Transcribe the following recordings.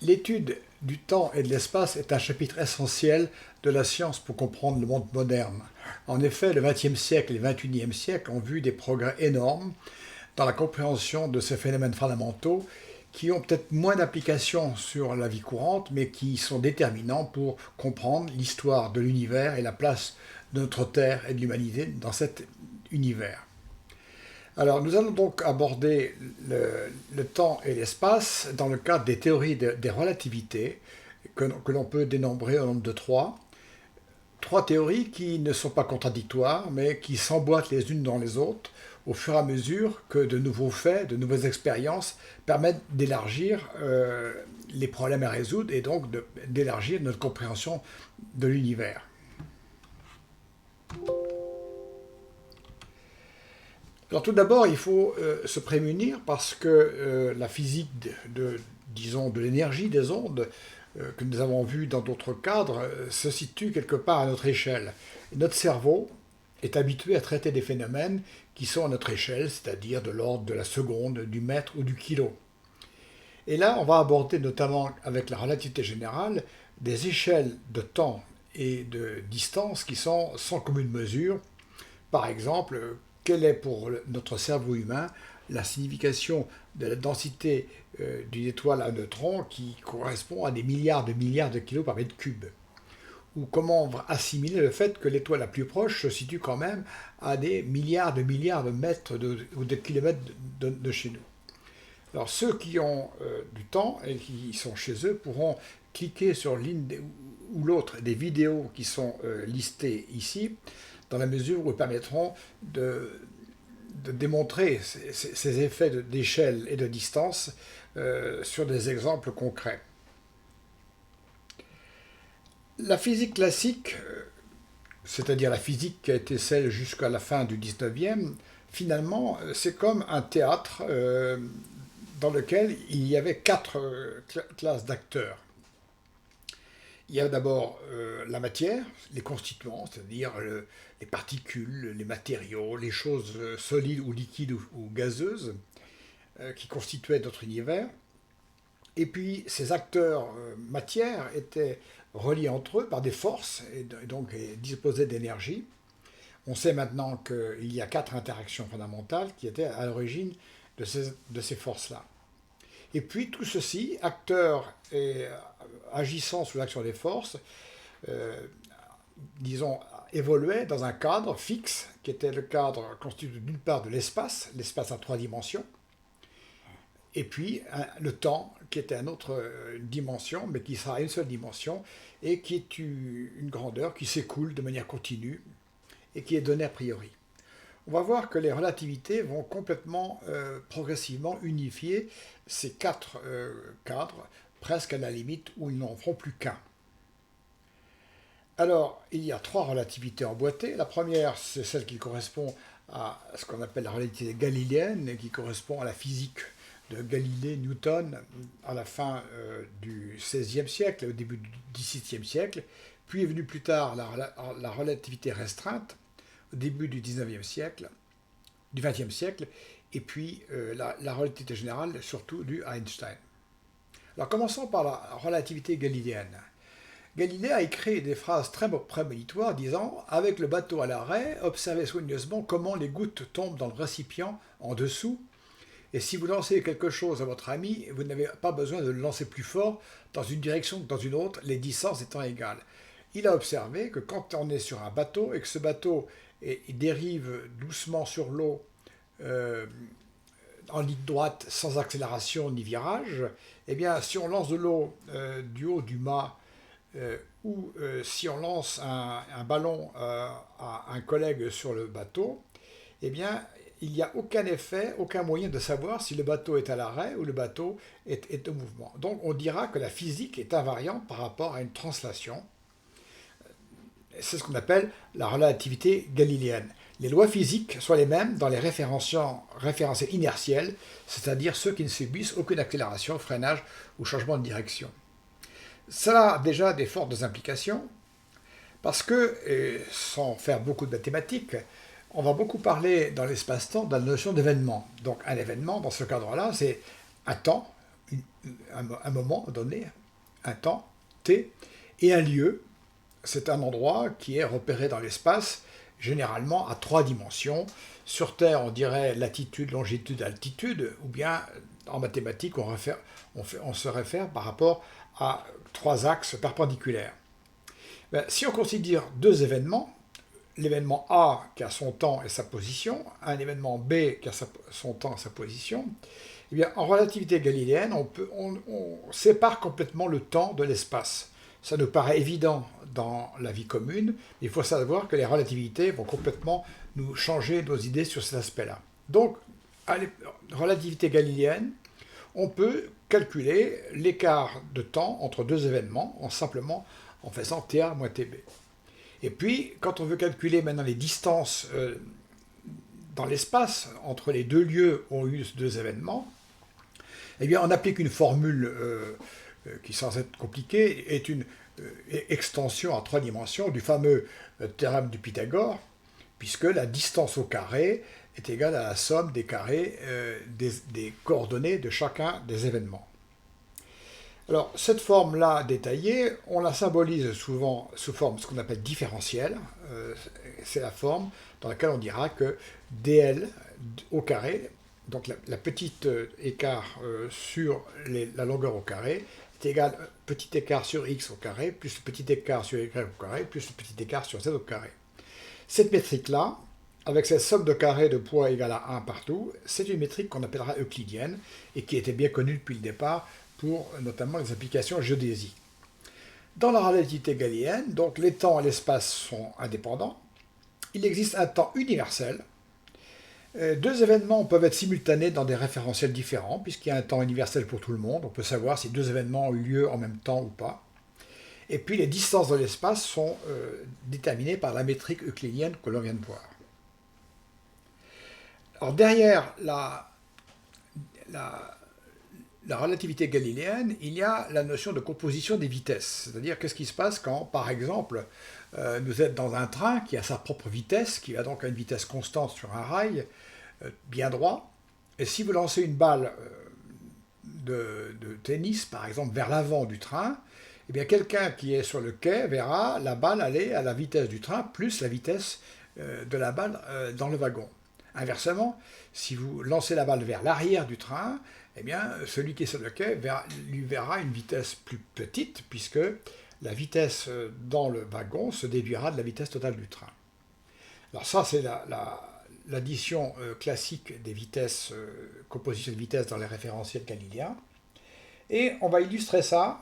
L'étude du temps et de l'espace est un chapitre essentiel de la science pour comprendre le monde moderne. En effet, le XXe siècle et le XXIe siècle ont vu des progrès énormes dans la compréhension de ces phénomènes fondamentaux qui ont peut-être moins d'application sur la vie courante, mais qui sont déterminants pour comprendre l'histoire de l'univers et la place de notre Terre et de l'humanité dans cet univers. Alors, nous allons donc aborder le temps et l'espace dans le cadre des théories des relativités que l'on peut dénombrer au nombre de trois. Trois théories qui ne sont pas contradictoires, mais qui s'emboîtent les unes dans les autres au fur et à mesure que de nouveaux faits, de nouvelles expériences permettent d'élargir les problèmes à résoudre et donc d'élargir notre compréhension de l'univers. Alors tout d'abord, il faut se prémunir parce que la physique disons, de l'énergie des ondes que nous avons vues dans d'autres cadres se situe quelque part à notre échelle. Et notre cerveau est habitué à traiter des phénomènes qui sont à notre échelle, c'est-à-dire de l'ordre de la seconde, du mètre ou du kilo. Et là, on va aborder notamment avec la relativité générale des échelles de temps et de distance qui sont sans commune mesure. Par exemple, quelle est pour notre cerveau humain la signification de la densité d'une étoile à neutrons qui correspond à des milliards de kilos par mètre cube? Ou comment on va assimiler le fait que l'étoile la plus proche se situe quand même à des milliards de mètres ou de kilomètres de chez nous? Alors ceux qui ont du temps et qui sont chez eux pourront cliquer sur l'une ou l'autre des vidéos qui sont listées ici, dans la mesure où elles permettront de démontrer ces effets d'échelle et de distance sur des exemples concrets. La physique classique, c'est-à-dire la physique qui a été celle jusqu'à la fin du 19e, finalement, c'est comme un théâtre dans lequel il y avait quatre classes d'acteurs. Il y a d'abord la matière, les constituants, c'est-à-dire les particules, les matériaux, les choses solides ou liquides ou gazeuses qui constituaient notre univers. Et puis ces acteurs matière étaient reliés entre eux par des forces et donc disposaient d'énergie. On sait maintenant qu'il y a quatre interactions fondamentales qui étaient à l'origine de ces forces-là. Et puis tout ceci, acteurs et agissant sous l'action des forces, disons, évoluait dans un cadre fixe, qui était le cadre constitué d'une part de l'espace à trois dimensions, et puis le temps, qui était une autre dimension, mais qui sera une seule dimension, et qui est une grandeur qui s'écoule de manière continue, et qui est donnée a priori. On va voir que les relativités vont complètement, progressivement unifier ces quatre cadres, presque à la limite où ils n'en feront plus qu'un. Alors, il y a trois relativités emboîtées. La première, c'est celle qui correspond à ce qu'on appelle la relativité galiléenne, et qui correspond à la physique de Galilée, Newton, à la fin du XVIe siècle et au début du XVIIe siècle. Puis est venue plus tard la relativité restreinte, au début du XIXe siècle, du XXe siècle, et puis la relativité générale, surtout du Einstein. Alors commençons par la relativité galiléenne. Galilée a écrit des phrases très prémonitoires disant « Avec le bateau à l'arrêt, observez soigneusement comment les gouttes tombent dans le récipient en dessous, et si vous lancez quelque chose à votre ami, vous n'avez pas besoin de le lancer plus fort dans une direction que dans une autre, les distances étant égales. » Il a observé que quand on est sur un bateau et que ce bateau dérive doucement sur l'eau en ligne droite sans accélération ni virage, eh bien si on lance de l'eau du haut du mât ou si on lance un ballon à un collègue sur le bateau, eh bien il n'y a aucun effet, aucun moyen de savoir si le bateau est à l'arrêt ou le bateau est au mouvement. Donc on dira que la physique est invariante par rapport à une translation. C'est ce qu'on appelle la relativité galiléenne. Les lois physiques sont les mêmes dans les référentiels inertiels, c'est-à-dire ceux qui ne subissent aucune accélération, freinage ou changement de direction. Cela a déjà des fortes implications, parce que, sans faire beaucoup de mathématiques, on va beaucoup parler dans l'espace-temps de la notion d'événement. Donc un événement, dans ce cadre-là, c'est un temps, un moment donné, un temps, t, et un lieu, c'est un endroit qui est repéré dans l'espace, généralement à 3 dimensions. Sur Terre, on dirait latitude, longitude, altitude, ou bien en mathématiques, on se réfère par rapport à 3 axes perpendiculaires. Ben, si on considère 2 événements, l'événement A qui a son temps et sa position, un événement B qui a son temps et sa position, eh bien, en relativité galiléenne, on sépare complètement le temps de l'espace. Ça nous paraît évident dans la vie commune, mais il faut savoir que les relativités vont complètement nous changer nos idées sur cet aspect-là. Donc, à la relativité galiléenne, on peut calculer l'écart de temps entre 2 événements en faisant TA moins TB. Et puis, quand on veut calculer maintenant les distances dans l'espace entre les 2 lieux où ont eu 2 événements, eh bien, on applique une formule qui, sans être compliquée, est une extension à 3 dimensions du fameux théorème de Pythagore, puisque la distance au carré est égale à la somme des carrés des coordonnées de chacun des événements. Alors, cette forme-là détaillée, on la symbolise souvent sous forme ce qu'on appelle différentielle. C'est la forme dans laquelle on dira que dl au carré, donc la petite écart sur la longueur au carré, est égal à petit écart sur x au carré, plus le petit écart sur y au carré, plus le petit écart sur z au carré. Cette métrique-là, avec cette somme de carrés de poids égale à 1 partout, c'est une métrique qu'on appellera euclidienne et qui était bien connue depuis le départ pour notamment les applications géodésiques. Dans la relativité galiléenne, donc les temps et l'espace sont indépendants. Il existe un temps universel. 2 événements peuvent être simultanés dans des référentiels différents, puisqu'il y a un temps universel pour tout le monde. On peut savoir si 2 événements ont eu lieu en même temps ou pas. Et puis les distances de l'espace sont déterminées par la métrique euclidienne que l'on vient de voir. Alors derrière la relativité galiléenne, il y a la notion de composition des vitesses. C'est-à-dire qu'est-ce qui se passe quand, par exemple, vous êtes dans un train qui a sa propre vitesse, qui va donc à une vitesse constante sur un rail bien droit, et si vous lancez une balle de tennis, par exemple, vers l'avant du train, eh bien quelqu'un qui est sur le quai verra la balle aller à la vitesse du train plus la vitesse de la balle dans le wagon. Inversement, si vous lancez la balle vers l'arrière du train, eh bien, celui qui est sur le quai lui verra une vitesse plus petite, puisque la vitesse dans le wagon se déduira de la vitesse totale du train. Alors ça, c'est l'addition classique des vitesses, composition de vitesses dans les référentiels galiléens. Et on va illustrer ça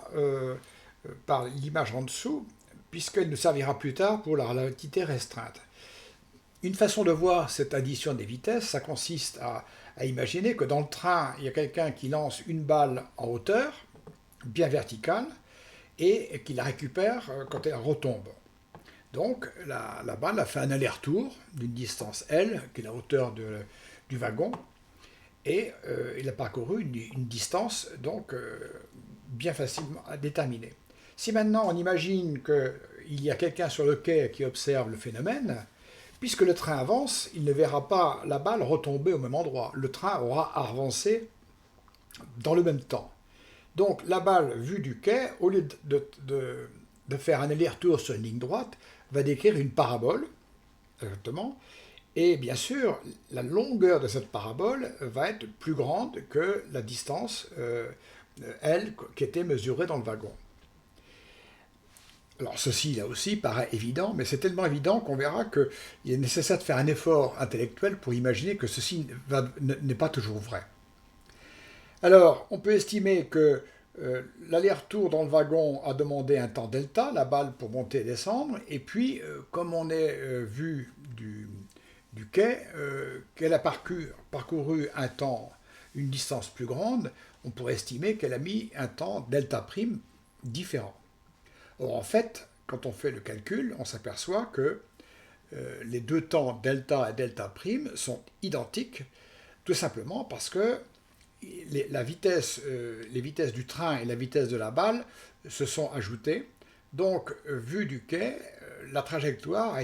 par l'image en dessous, puisqu'elle nous servira plus tard pour la relativité restreinte. Une façon de voir cette addition des vitesses, ça consiste à imaginer que dans le train, il y a quelqu'un qui lance une balle en hauteur, bien verticale, et qui la récupère quand elle retombe. Donc la balle a fait un aller-retour d'une distance L, qui est la hauteur du wagon, et il a parcouru une distance donc bien facilement à déterminer. Si maintenant on imagine qu'il y a quelqu'un sur le quai qui observe le phénomène, puisque le train avance, il ne verra pas la balle retomber au même endroit. Le train aura avancé dans le même temps. Donc la balle vue du quai, au lieu de faire un aller-retour sur une ligne droite, va décrire une parabole, exactement, et bien sûr, la longueur de cette parabole va être plus grande que la distance, L, qui était mesurée dans le wagon. Alors ceci, là aussi, paraît évident, mais c'est tellement évident qu'on verra qu'il est nécessaire de faire un effort intellectuel pour imaginer que ceci n'est pas toujours vrai. Alors, on peut estimer que l'aller-retour dans le wagon a demandé un temps delta, la balle pour monter et descendre, et puis, comme on est vu du quai, qu'elle a parcouru un temps, une distance plus grande, on pourrait estimer qu'elle a mis un temps delta prime différent. Or, en fait, quand on fait le calcul, on s'aperçoit que les 2 temps delta et delta prime sont identiques, tout simplement parce que les vitesses du train et la vitesse de la balle se sont ajoutées. Donc, vu du quai, la trajectoire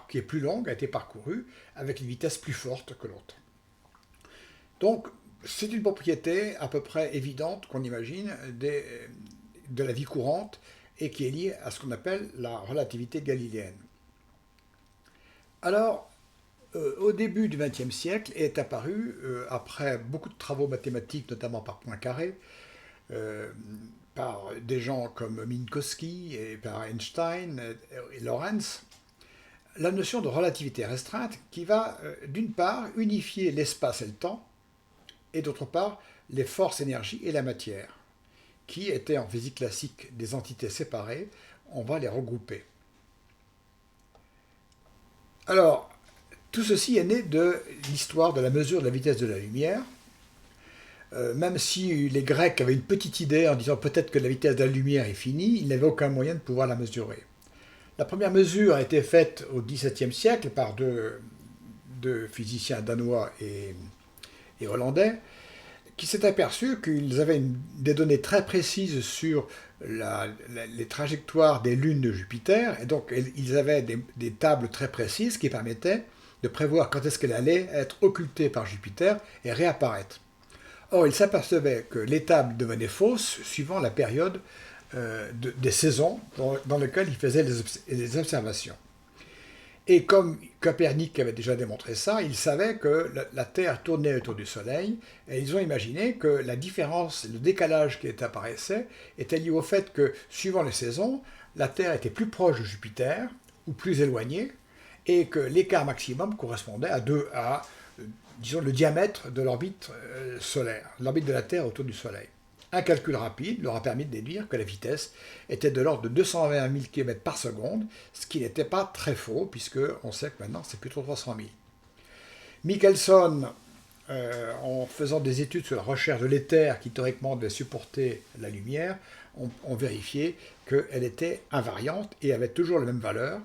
qui est plus longue a été parcourue avec une vitesse plus forte que l'autre. Donc, C'est une propriété à peu près évidente qu'on imagine de la vie courante et qui est liée à ce qu'on appelle la relativité galiléenne. Alors, au début du XXe siècle est apparu, après beaucoup de travaux mathématiques, notamment par Poincaré, euh, par des gens comme Minkowski et par Einstein et Lorentz, la notion de relativité restreinte qui va, d'une part, unifier l'espace et le temps, et d'autre part, les forces, énergies et la matière, qui étaient en physique classique des entités séparées, on va les regrouper. Alors, tout ceci est né de l'histoire de la mesure de la vitesse de la lumière, même si les Grecs avaient une petite idée en disant peut-être que la vitesse de la lumière est finie, ils n'avaient aucun moyen de pouvoir la mesurer. La première mesure a été faite au XVIIe siècle par deux physiciens danois et hollandais, qui s'est aperçu qu'ils avaient des données très précises sur les trajectoires des lunes de Jupiter, et donc ils avaient des tables très précises qui permettaient de prévoir quand est-ce qu'elle allait être occultée par Jupiter et réapparaître. Or, ils s'apercevaient que les tables devenaient fausses suivant la période des saisons dans lesquelles ils faisaient les observations. Et comme Copernic avait déjà démontré ça, ils savaient que la Terre tournait autour du Soleil, et ils ont imaginé que la différence, le décalage qui apparaissait, était lié au fait que, suivant les saisons, la Terre était plus proche de Jupiter, ou plus éloignée, et que l'écart maximum correspondait disons, le diamètre de l'orbite solaire, l'orbite de la Terre autour du Soleil. Un calcul rapide leur a permis de déduire que la vitesse était de l'ordre de 220 000 km par seconde, ce qui n'était pas très faux, puisque on sait que maintenant c'est plutôt 300 000. Michelson, en faisant des études sur la recherche de l'éther qui théoriquement devait supporter la lumière, ont vérifié qu'elle était invariante et avait toujours la même valeur.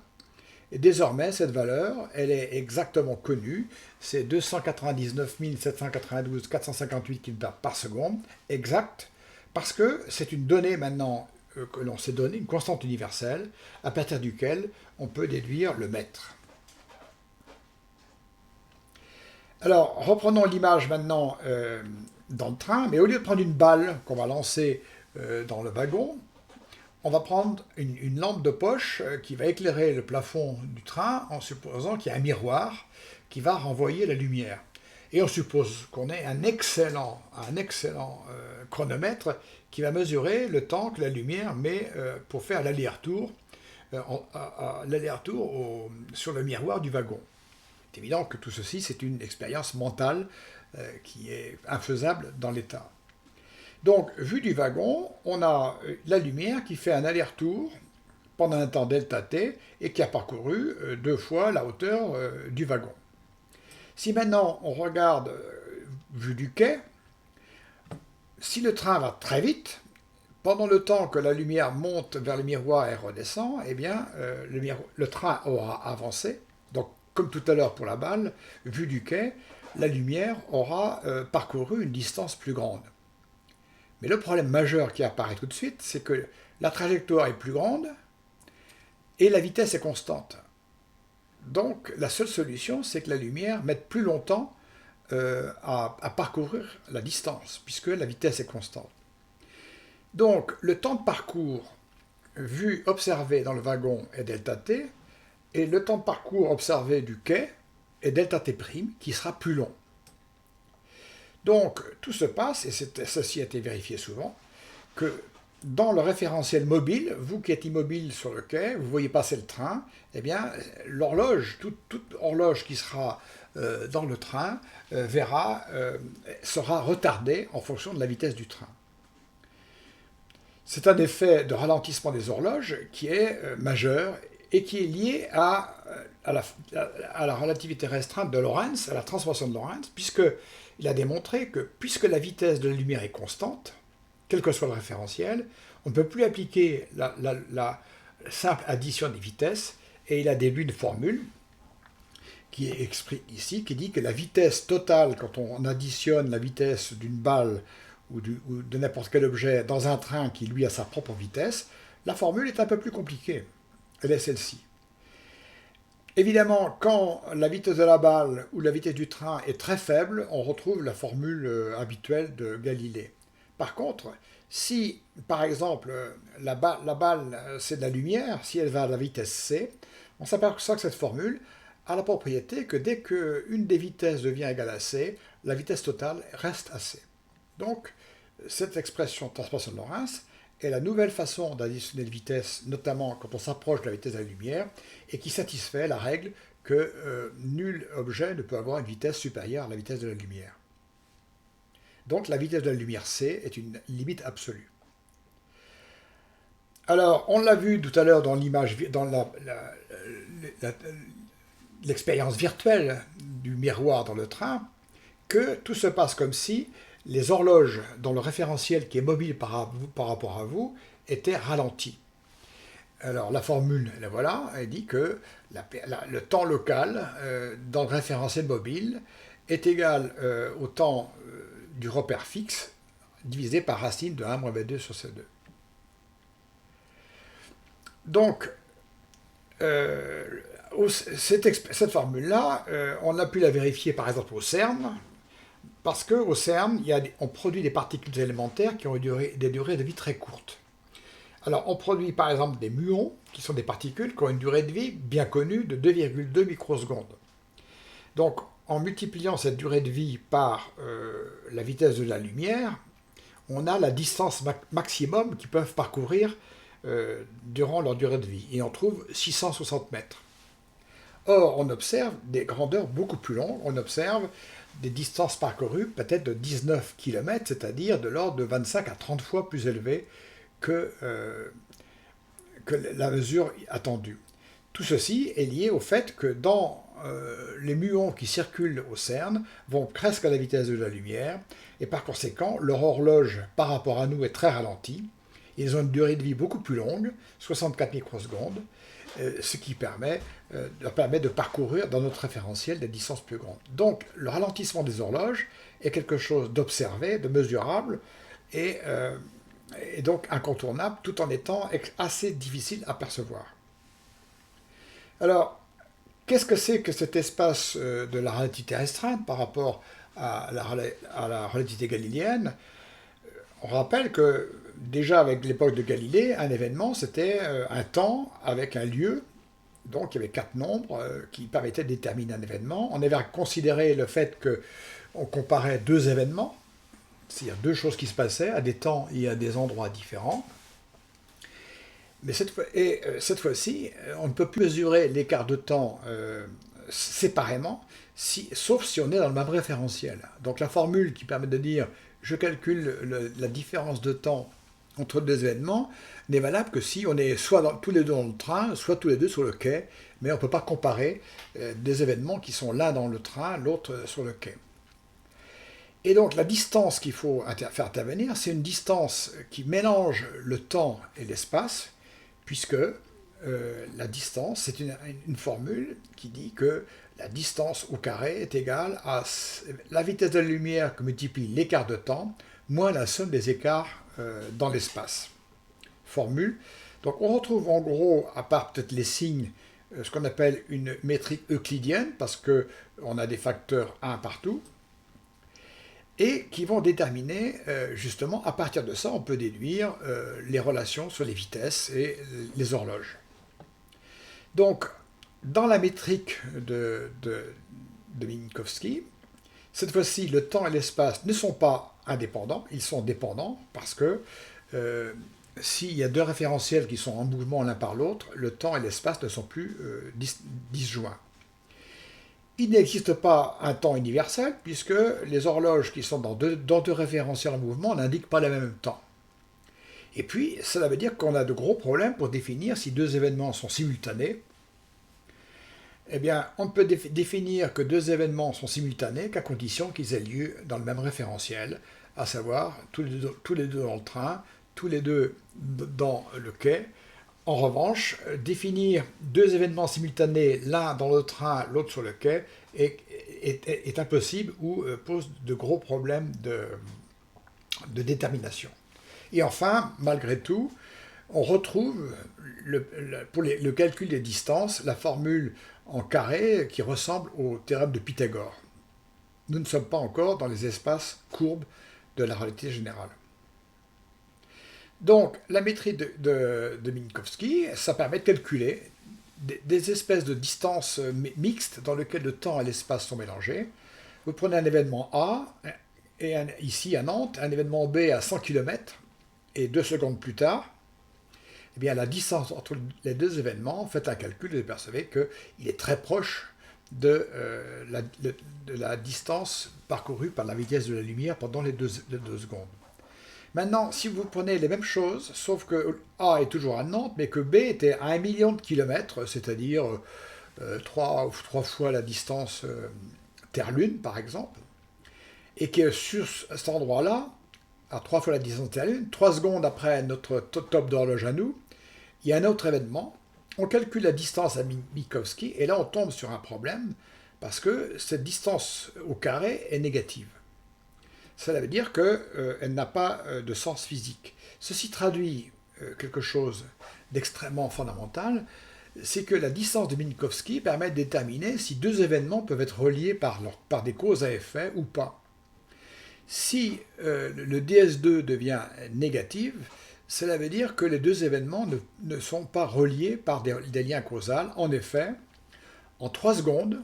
Et désormais, cette valeur, elle est exactement connue, c'est 299 792 458 km par seconde, exact, parce que c'est une donnée maintenant que l'on s'est donnée, une constante universelle, à partir duquel on peut déduire le mètre. Alors, reprenons l'image maintenant dans le train, mais au lieu de prendre une balle qu'on va lancer dans le wagon, on va prendre une lampe de poche qui va éclairer le plafond du train en supposant qu'il y a un miroir qui va renvoyer la lumière. Et on suppose qu'on ait un excellent chronomètre qui va mesurer le temps que la lumière met pour faire l'aller-retour sur le miroir du wagon. C'est évident que tout ceci, c'est une expérience mentale qui est infaisable dans l'état. Donc, vu du wagon, on a la lumière qui fait un aller-retour pendant un temps delta t et qui a parcouru 2 fois la hauteur du wagon. Si maintenant on regarde vue du quai, si le train va très vite, pendant le temps que la lumière monte vers le miroir et redescend, eh bien, le train aura avancé. Donc, comme tout à l'heure pour la balle, vue du quai, la lumière aura parcouru une distance plus grande. Mais le problème majeur qui apparaît tout de suite, c'est que la trajectoire est plus grande et la vitesse est constante. Donc la seule solution, c'est que la lumière mette plus longtemps à parcourir la distance, puisque la vitesse est constante. Donc le temps de parcours observé dans le wagon est delta t, et le temps de parcours observé du quai est delta t', qui sera plus long. Donc, tout se passe, et ceci a été vérifié souvent, que dans le référentiel mobile, vous qui êtes immobile sur le quai, vous voyez passer le train, eh bien, l'horloge, toute horloge qui sera dans le train, sera retardée en fonction de la vitesse du train. C'est un effet de ralentissement des horloges qui est majeur et qui est lié à la relativité restreinte de Lorentz, à la transformation de Lorentz, puisqu'il a démontré que puisque la vitesse de la lumière est constante, quel que soit le référentiel, on ne peut plus appliquer la simple addition des vitesses, et il a déduit une formule qui est exprimée ici, qui dit que la vitesse totale, quand on additionne la vitesse d'une balle ou de n'importe quel objet dans un train qui lui a sa propre vitesse, la formule est un peu plus compliquée. Elle est celle-ci. Évidemment, quand la vitesse de la balle ou la vitesse du train est très faible, on retrouve la formule habituelle de Galilée. Par contre, si, par exemple, la balle, c'est de la lumière, si elle va à la vitesse c, on s'aperçoit que cette formule a la propriété que dès qu'une des vitesses devient égale à c, la vitesse totale reste à c. Donc, cette expression transposition de Lorentz est la nouvelle façon d'additionner les vitesses, notamment quand on s'approche de la vitesse de la lumière, et qui satisfait la règle que nul objet ne peut avoir une vitesse supérieure à la vitesse de la lumière. Donc la vitesse de la lumière c est une limite absolue. Alors, on l'a vu tout à l'heure dans l'image, dans l'expérience virtuelle du miroir dans le train, que tout se passe comme si les horloges dans le référentiel qui est mobile par rapport à vous étaient ralenties. Alors la formule, la voilà, elle dit que le temps local dans le référentiel mobile est égal au temps du repère fixe divisé par racine de 1 moins v2 sur c2. Donc, cette formule-là, on a pu la vérifier par exemple au CERN, parce qu'au CERN, on produit des particules élémentaires qui ont des durées de vie très courtes. Alors, on produit par exemple des muons, qui sont des particules qui ont une durée de vie bien connue de 2,2 microsecondes. Donc, en multipliant cette durée de vie par la vitesse de la lumière, on a la distance maximum qu'ils peuvent parcourir durant leur durée de vie. Et on trouve 660 mètres. Or, on observe des grandeurs beaucoup plus longues. On observe des distances parcourues peut-être de 19 km, c'est-à-dire de l'ordre de 25 à 30 fois plus élevées que la mesure attendue. Tout ceci est lié au fait que dans les muons qui circulent au CERN vont presque à la vitesse de la lumière, et par conséquent, leur horloge par rapport à nous est très ralentie. Ils ont une durée de vie beaucoup plus longue, 64 microsecondes, ce qui leur permet de parcourir dans notre référentiel des distances plus grandes. Donc, le ralentissement des horloges est quelque chose d'observé, de mesurable, et donc incontournable, tout en étant assez difficile à percevoir. Alors, qu'est-ce que c'est que cet espace de la relativité restreinte par rapport à la relativité galiléenne? On rappelle que déjà avec l'époque de Galilée, un événement c'était un temps avec un lieu, donc il y avait 4 nombres qui permettaient de déterminer un événement. On avait considéré le fait qu'on comparait 2 événements, c'est-à-dire 2 choses qui se passaient à des temps et à des endroits différents. Mais cette fois-ci, on ne peut plus mesurer l'écart de temps séparément, sauf si on est dans le même référentiel. Donc la formule qui permet de dire je calcule la différence de temps entre 2 événements n'est valable que si on est soit tous les deux dans le train, soit tous les deux sur le quai, mais on ne peut pas comparer des événements qui sont l'un dans le train, l'autre sur le quai. Et donc la distance qu'il faut faire intervenir, c'est une distance qui mélange le temps et l'espace, puisque la distance, c'est une formule qui dit que la distance au carré est égale à la vitesse de la lumière que multiplie l'écart de temps, moins la somme des écarts dans l'espace. Formule. Donc on retrouve en gros, à part peut-être les signes, ce qu'on appelle une métrique euclidienne, parce qu'on a des facteurs 1 partout, et qui vont déterminer, justement, à partir de ça, on peut déduire les relations sur les vitesses et les horloges. Donc, dans la métrique de Minkowski, cette fois-ci, le temps et l'espace ne sont pas indépendants, ils sont dépendants, parce que s'il y a 2 référentiels qui sont en mouvement l'un par l'autre, le temps et l'espace ne sont plus disjoints. Il n'existe pas un temps universel, puisque les horloges qui sont dans deux référentiels en mouvement n'indiquent pas le même temps. Et puis, cela veut dire qu'on a de gros problèmes pour définir si 2 événements sont simultanés. Eh bien, on ne peut définir que 2 événements sont simultanés qu'à condition qu'ils aient lieu dans le même référentiel, à savoir tous les deux dans le train, tous les deux dans le quai. En revanche, définir 2 événements simultanés, l'un dans le train, l'autre sur le quai, est impossible ou pose de gros problèmes de détermination. Et enfin, malgré tout, on retrouve, pour le calcul des distances, la formule en carré qui ressemble au théorème de Pythagore. Nous ne sommes pas encore dans les espaces courbes de la relativité générale. Donc, la métrie de Minkowski, ça permet de calculer des espèces de distances mixtes dans lesquelles le temps et l'espace sont mélangés. Vous prenez un événement A, et ici à Nantes, un événement B à 100 km, et 2 secondes plus tard, eh bien, la distance entre les deux événements, faites un calcul et vous percevez qu'il est très proche de la distance parcourue par la vitesse de la lumière pendant les deux secondes. Maintenant, si vous prenez les mêmes choses, sauf que A est toujours à Nantes, mais que B était à 1 million de kilomètres, c'est-à-dire 3 fois la distance Terre-Lune, par exemple, et que sur cet endroit-là, à 3 fois la distance Terre-Lune, 3 secondes après notre top d'horloge à nous, il y a un autre événement, on calcule la distance à Minkowski, et là on tombe sur un problème, parce que cette distance au carré est négative. Cela veut dire qu'elle n'a pas de sens physique. Ceci traduit quelque chose d'extrêmement fondamental, c'est que la distance de Minkowski permet de déterminer si deux événements peuvent être reliés par des causes à effet ou pas. Si le DS2 devient négatif, cela veut dire que les deux événements ne sont pas reliés par des liens causaux. En effet, en 3 secondes,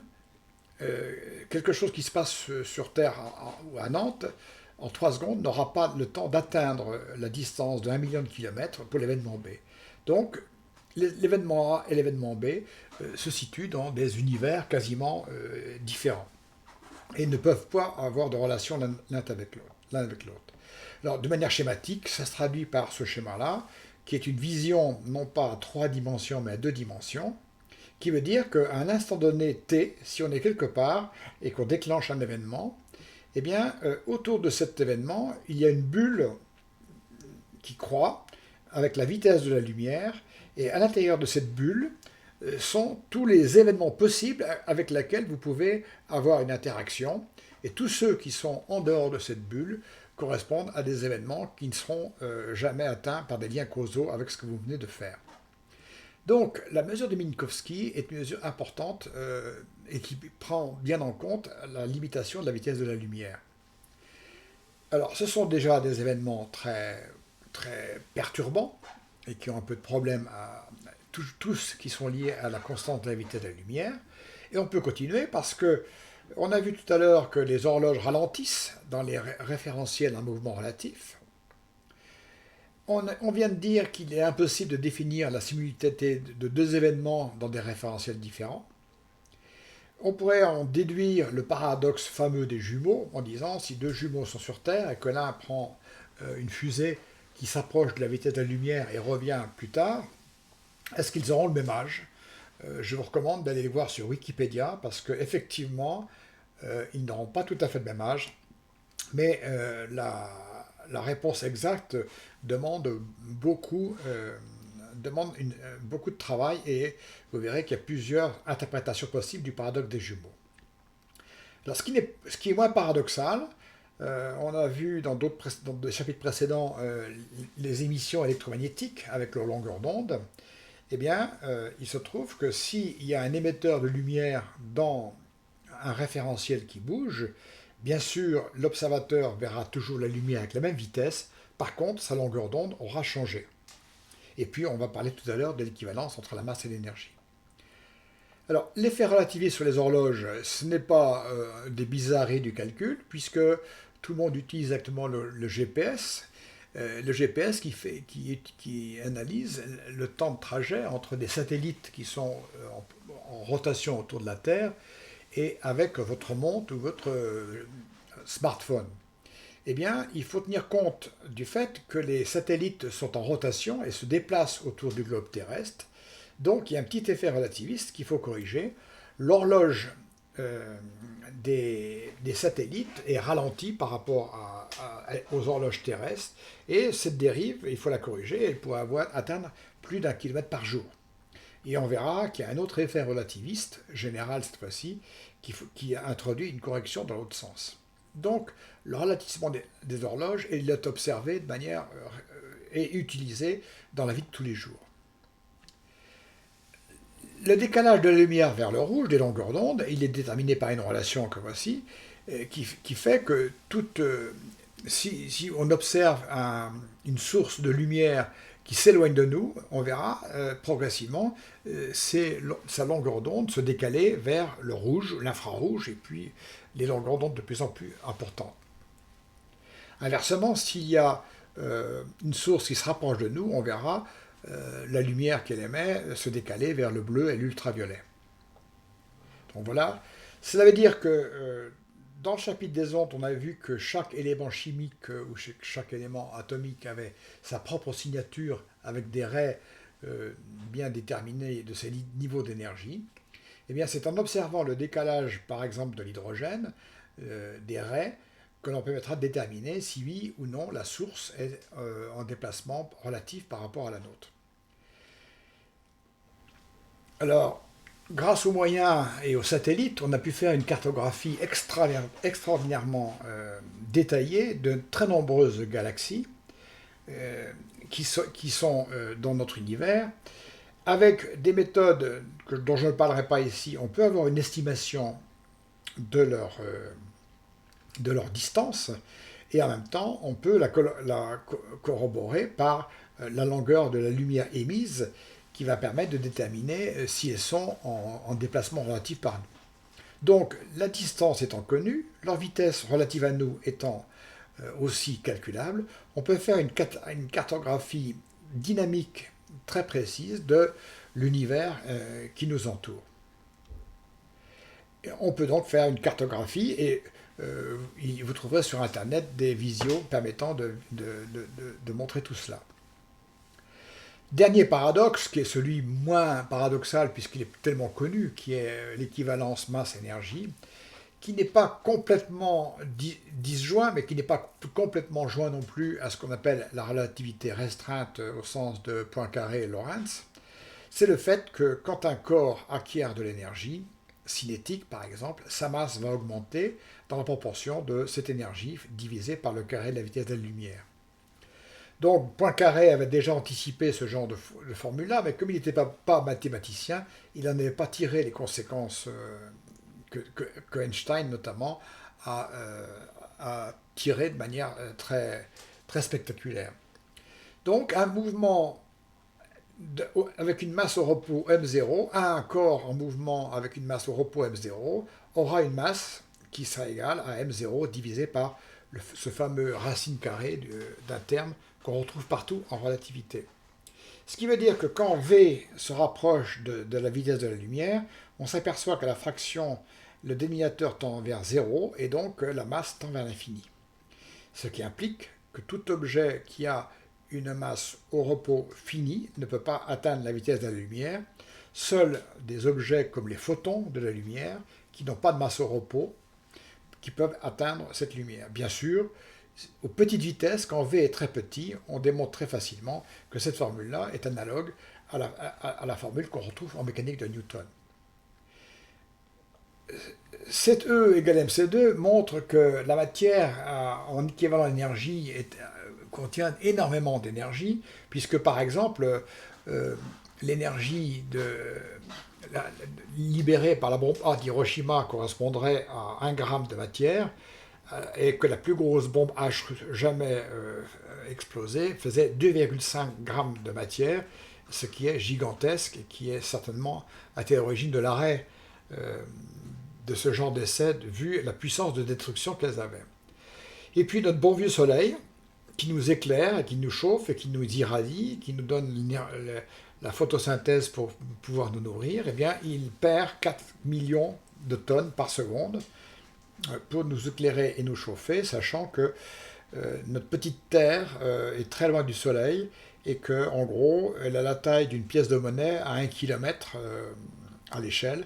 quelque chose qui se passe sur Terre ou à Nantes, en 3 secondes, n'aura pas le temps d'atteindre la distance de 1 million de kilomètres pour l'événement B. Donc, l'événement A et l'événement B se situent dans des univers quasiment différents et ne peuvent pas avoir de relation l'un avec l'autre. Alors, de manière schématique, ça se traduit par ce schéma-là, qui est une vision non pas à 3 dimensions, mais à 2 dimensions, qui veut dire qu'à un instant donné t, si on est quelque part et qu'on déclenche un événement, eh bien, autour de cet événement, il y a une bulle qui croît avec la vitesse de la lumière, et à l'intérieur de cette bulle sont tous les événements possibles avec lesquels vous pouvez avoir une interaction, et tous ceux qui sont en dehors de cette bulle correspondent à des événements qui ne seront jamais atteints par des liens causaux avec ce que vous venez de faire. Donc, la mesure de Minkowski est une mesure importante et qui prend bien en compte la limitation de la vitesse de la lumière. Alors, ce sont déjà des événements très, très perturbants et qui ont un peu de problème tous qui sont liés à la constante de la vitesse de la lumière. Et on peut continuer parce que on a vu tout à l'heure que les horloges ralentissent dans les référentiels en mouvement relatif. On vient de dire qu'il est impossible de définir la simultanéité de deux événements dans des référentiels différents. On pourrait en déduire le paradoxe fameux des jumeaux en disant si deux jumeaux sont sur Terre et que l'un prend une fusée qui s'approche de la vitesse de la lumière et revient plus tard, est-ce qu'ils auront le même âge ? Je vous recommande d'aller les voir sur Wikipédia parce qu'effectivement, ils n'auront pas tout à fait le même âge, mais la réponse exacte demande beaucoup de travail et vous verrez qu'il y a plusieurs interprétations possibles du paradoxe des jumeaux. Alors, ce qui est moins paradoxal, on a vu dans des chapitres précédents les émissions électromagnétiques avec leur longueur d'onde. Eh bien, il se trouve que s'il y a un émetteur de lumière dans un référentiel qui bouge, bien sûr, l'observateur verra toujours la lumière avec la même vitesse, par contre, sa longueur d'onde aura changé. Et puis, on va parler tout à l'heure de l'équivalence entre la masse et l'énergie. Alors, l'effet relativiste sur les horloges, ce n'est pas des bizarreries du calcul, puisque tout le monde utilise exactement le GPS. Le GPS qui analyse le temps de trajet entre des satellites qui sont en rotation autour de la Terre et avec votre montre ou votre smartphone. Eh bien, il faut tenir compte du fait que les satellites sont en rotation et se déplacent autour du globe terrestre. Donc, il y a un petit effet relativiste qu'il faut corriger. L'horloge des satellites est ralentie par rapport aux horloges terrestres. Et cette dérive, il faut la corriger, elle pourrait atteindre plus d'1 kilomètre par jour. Et on verra qu'il y a un autre effet relativiste, général cette fois-ci, qui introduit une correction dans l'autre sens. Donc, le ralentissement des horloges est observé de manière et utilisé dans la vie de tous les jours. Le décalage de la lumière vers le rouge, des longueurs d'onde, il est déterminé par une relation que voici, qui fait que si on observe une source de lumière qui s'éloigne de nous, on verra progressivement sa longueur d'onde se décaler vers le rouge, l'infrarouge, et puis les longueurs d'onde de plus en plus importantes. Inversement, s'il y a une source qui se rapproche de nous, on verra la lumière qu'elle émet se décaler vers le bleu et l'ultraviolet. Donc voilà, cela veut dire que dans le chapitre des ondes, on a vu que chaque élément chimique ou chaque élément atomique avait sa propre signature avec des raies bien déterminées de ses niveaux d'énergie. Eh bien, c'est en observant le décalage, par exemple, de l'hydrogène, des raies, que l'on permettra de déterminer si oui ou non la source est en déplacement relatif par rapport à la nôtre. Alors, grâce aux moyens et aux satellites, on a pu faire une cartographie extraordinairement détaillée de très nombreuses galaxies qui sont dans notre univers. Avec des méthodes dont je ne parlerai pas ici, on peut avoir une estimation de leur distance, et en même temps, on peut la corroborer par la longueur de la lumière émise, qui va permettre de déterminer si elles sont en déplacement relatif par nous. Donc, la distance étant connue, leur vitesse relative à nous étant aussi calculable, on peut faire une cartographie dynamique très précise de l'univers qui nous entoure. On peut donc faire une cartographie et vous trouverez sur Internet des visios permettant de montrer tout cela. Dernier paradoxe, qui est celui moins paradoxal puisqu'il est tellement connu, qui est l'équivalence masse-énergie, qui n'est pas complètement disjoint, mais qui n'est pas complètement joint non plus à ce qu'on appelle la relativité restreinte au sens de Poincaré et Lorentz, c'est le fait que quand un corps acquiert de l'énergie, cinétique par exemple, sa masse va augmenter dans la proportion de cette énergie divisée par le carré de la vitesse de la lumière. Donc Poincaré avait déjà anticipé ce genre de formule-là, mais comme il n'était pas mathématicien, il n'en avait pas tiré les conséquences que Einstein notamment a tiré de manière très, très spectaculaire. Donc un mouvement avec une masse au repos m0, un corps en mouvement avec une masse au repos m0 aura une masse qui sera égale à m0 divisé par ce fameux racine carrée d'un terme qu'on retrouve partout en relativité. Ce qui veut dire que quand V se rapproche de la vitesse de la lumière, on s'aperçoit que la fraction, le dénominateur tend vers 0 et donc la masse tend vers l'infini. Ce qui implique que tout objet qui a une masse au repos fini ne peut pas atteindre la vitesse de la lumière. Seuls des objets comme les photons de la lumière, qui n'ont pas de masse au repos, qui peuvent atteindre cette lumière. Bien sûr, aux petites vitesses, quand V est très petit, on démontre très facilement que cette formule-là est analogue à la formule qu'on retrouve en mécanique de Newton. Cet E égale mc2 montre que la matière en équivalent d'énergie contient énormément d'énergie, puisque par exemple, l'énergie libérée par la bombe A d'Hiroshima correspondrait à 1 gramme de matière, et que la plus grosse bombe H jamais explosée faisait 2,5 grammes de matière, ce qui est gigantesque et qui est certainement été à l'origine de l'arrêt de ce genre d'essai, vu la puissance de destruction qu'elles avaient. Et puis notre bon vieux soleil, qui nous éclaire, et qui nous chauffe, et qui nous irradie, qui nous donne la photosynthèse pour pouvoir nous nourrir, eh bien, il perd 4 millions de tonnes par seconde pour nous éclairer et nous chauffer, sachant que notre petite Terre est très loin du Soleil, et qu'en gros, elle a la taille d'une pièce de monnaie à 1 km à l'échelle.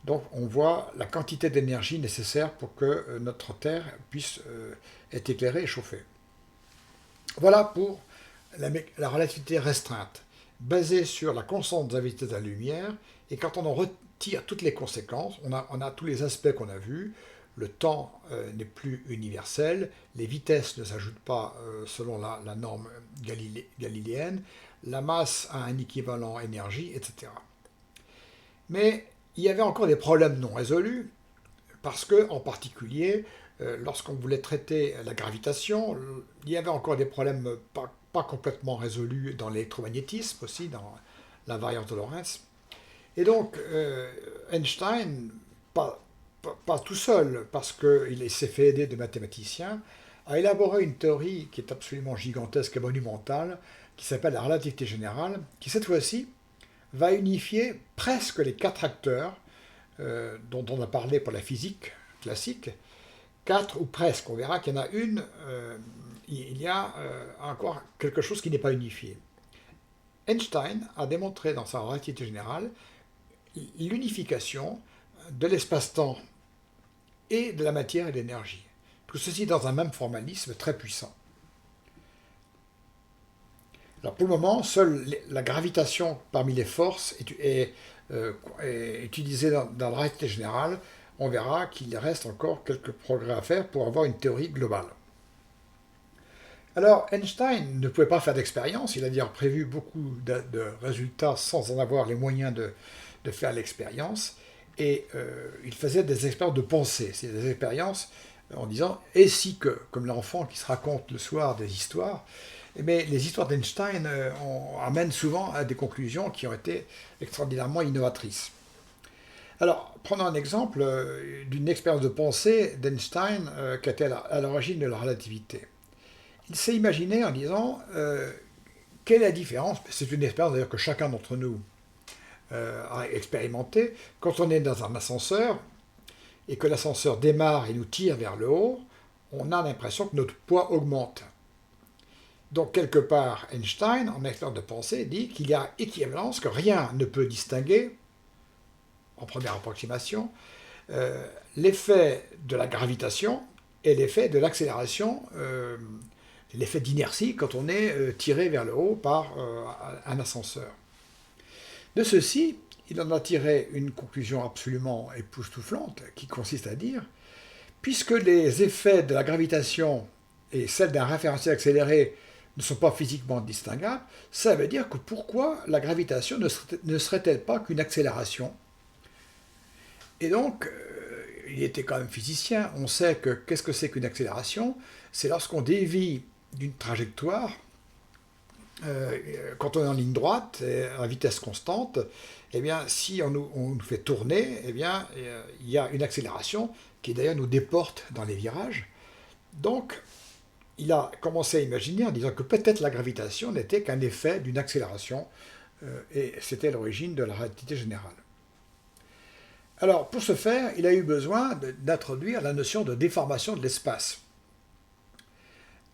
Donc on voit la quantité d'énergie nécessaire pour que notre Terre puisse être éclairée et chauffée. Voilà pour la relativité restreinte, basée sur la constante de la vitesse de la lumière, et quand on en retire toutes les conséquences, on a tous les aspects qu'on a vus. Le temps n'est plus universel, les vitesses ne s'ajoutent pas selon la norme galiléenne, la masse a un équivalent énergie, etc. Mais il y avait encore des problèmes non résolus, parce que, en particulier, lorsqu'on voulait traiter la gravitation, il y avait encore des problèmes pas complètement résolus dans l'électromagnétisme aussi, dans la variance de Lorentz. Et donc, Einstein, pas tout seul, parce qu'il s'est fait aider de mathématiciens, a élaboré une théorie qui est absolument gigantesque et monumentale, qui s'appelle la relativité générale, qui cette fois-ci va unifier presque les quatre acteurs dont on a parlé pour la physique classique, quatre ou presque. On verra qu'il y en a une, il y a encore quelque chose qui n'est pas unifié. Einstein a démontré dans sa relativité générale l'unification de l'espace-temps et de la matière et de l'énergie. Tout ceci dans un même formalisme très puissant. Alors pour le moment, seule la gravitation parmi les forces est utilisée dans la relativité générale. On verra qu'il reste encore quelques progrès à faire pour avoir une théorie globale. Alors Einstein ne pouvait pas faire d'expérience, il a d'ailleurs prévu beaucoup de résultats sans en avoir les moyens de faire l'expérience, et il faisait des expériences de pensée, c'est des expériences en disant « et si que », comme l'enfant qui se raconte le soir des histoires. Mais les histoires d'Einstein amènent souvent à des conclusions qui ont été extraordinairement innovatrices. Alors, prenons un exemple d'une expérience de pensée d'Einstein qui était à l'origine de la relativité. Il s'est imaginé en disant quelle est la différence, c'est une expérience d'ailleurs que chacun d'entre nous a expérimenté, quand on est dans un ascenseur et que l'ascenseur démarre et nous tire vers le haut, on a l'impression que notre poids augmente. Donc, quelque part, Einstein, en expérience de pensée, dit qu'il y a équivalence, que rien ne peut distinguer, en première approximation, l'effet de la gravitation et l'effet de l'accélération, l'effet d'inertie quand on est tiré vers le haut par un ascenseur. De ceci, il en a tiré une conclusion absolument époustouflante, qui consiste à dire, puisque les effets de la gravitation et celles d'un référentiel accéléré ne sont pas physiquement distinguables, ça veut dire que pourquoi la gravitation ne serait-elle pas qu'une accélération? Et donc, il était quand même physicien, on sait que qu'est-ce que c'est qu'une accélération? C'est lorsqu'on dévie d'une trajectoire, quand on est en ligne droite, à vitesse constante, eh bien, si on nous fait tourner, eh bien, il y a une accélération qui d'ailleurs nous déporte dans les virages. Donc, il a commencé à imaginer en disant que peut-être la gravitation n'était qu'un effet d'une accélération, et c'était l'origine de la relativité générale. Alors, pour ce faire, il a eu besoin d'introduire la notion de déformation de l'espace.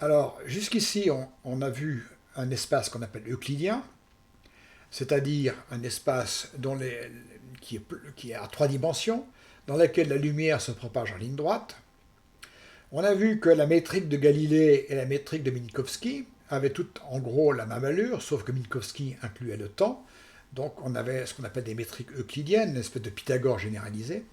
Alors, jusqu'ici, on a vu un espace qu'on appelle euclidien, c'est-à-dire un espace qui est à 3 dimensions, dans lequel la lumière se propage en ligne droite. On a vu que la métrique de Galilée et la métrique de Minkowski avaient toutes en gros la même allure, sauf que Minkowski incluait le temps. Donc on avait ce qu'on appelle des métriques euclidiennes, une espèce de Pythagore généralisé.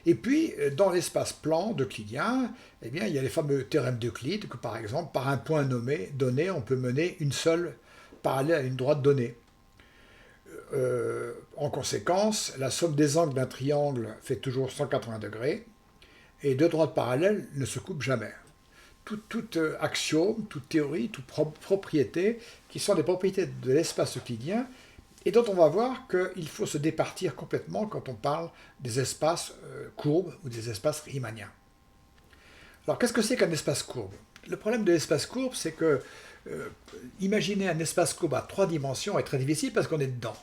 Et puis, dans l'espace plan d'Euclidien, eh bien, il y a les fameux théorèmes d'Euclide, que par exemple, par un point donné, on peut mener une seule parallèle à une droite donnée. En conséquence, la somme des angles d'un triangle fait toujours 180 degrés, et deux droites parallèles ne se coupent jamais. Tout axiome, toute théorie, toute propriété, qui sont des propriétés de l'espace euclidien, et dont on va voir qu'il faut se départir complètement quand on parle des espaces courbes ou des espaces riemanniens. Alors, qu'est-ce que c'est qu'un espace courbe? Le problème de l'espace courbe, c'est que imaginer un espace courbe à 3 dimensions est très difficile parce qu'on est dedans.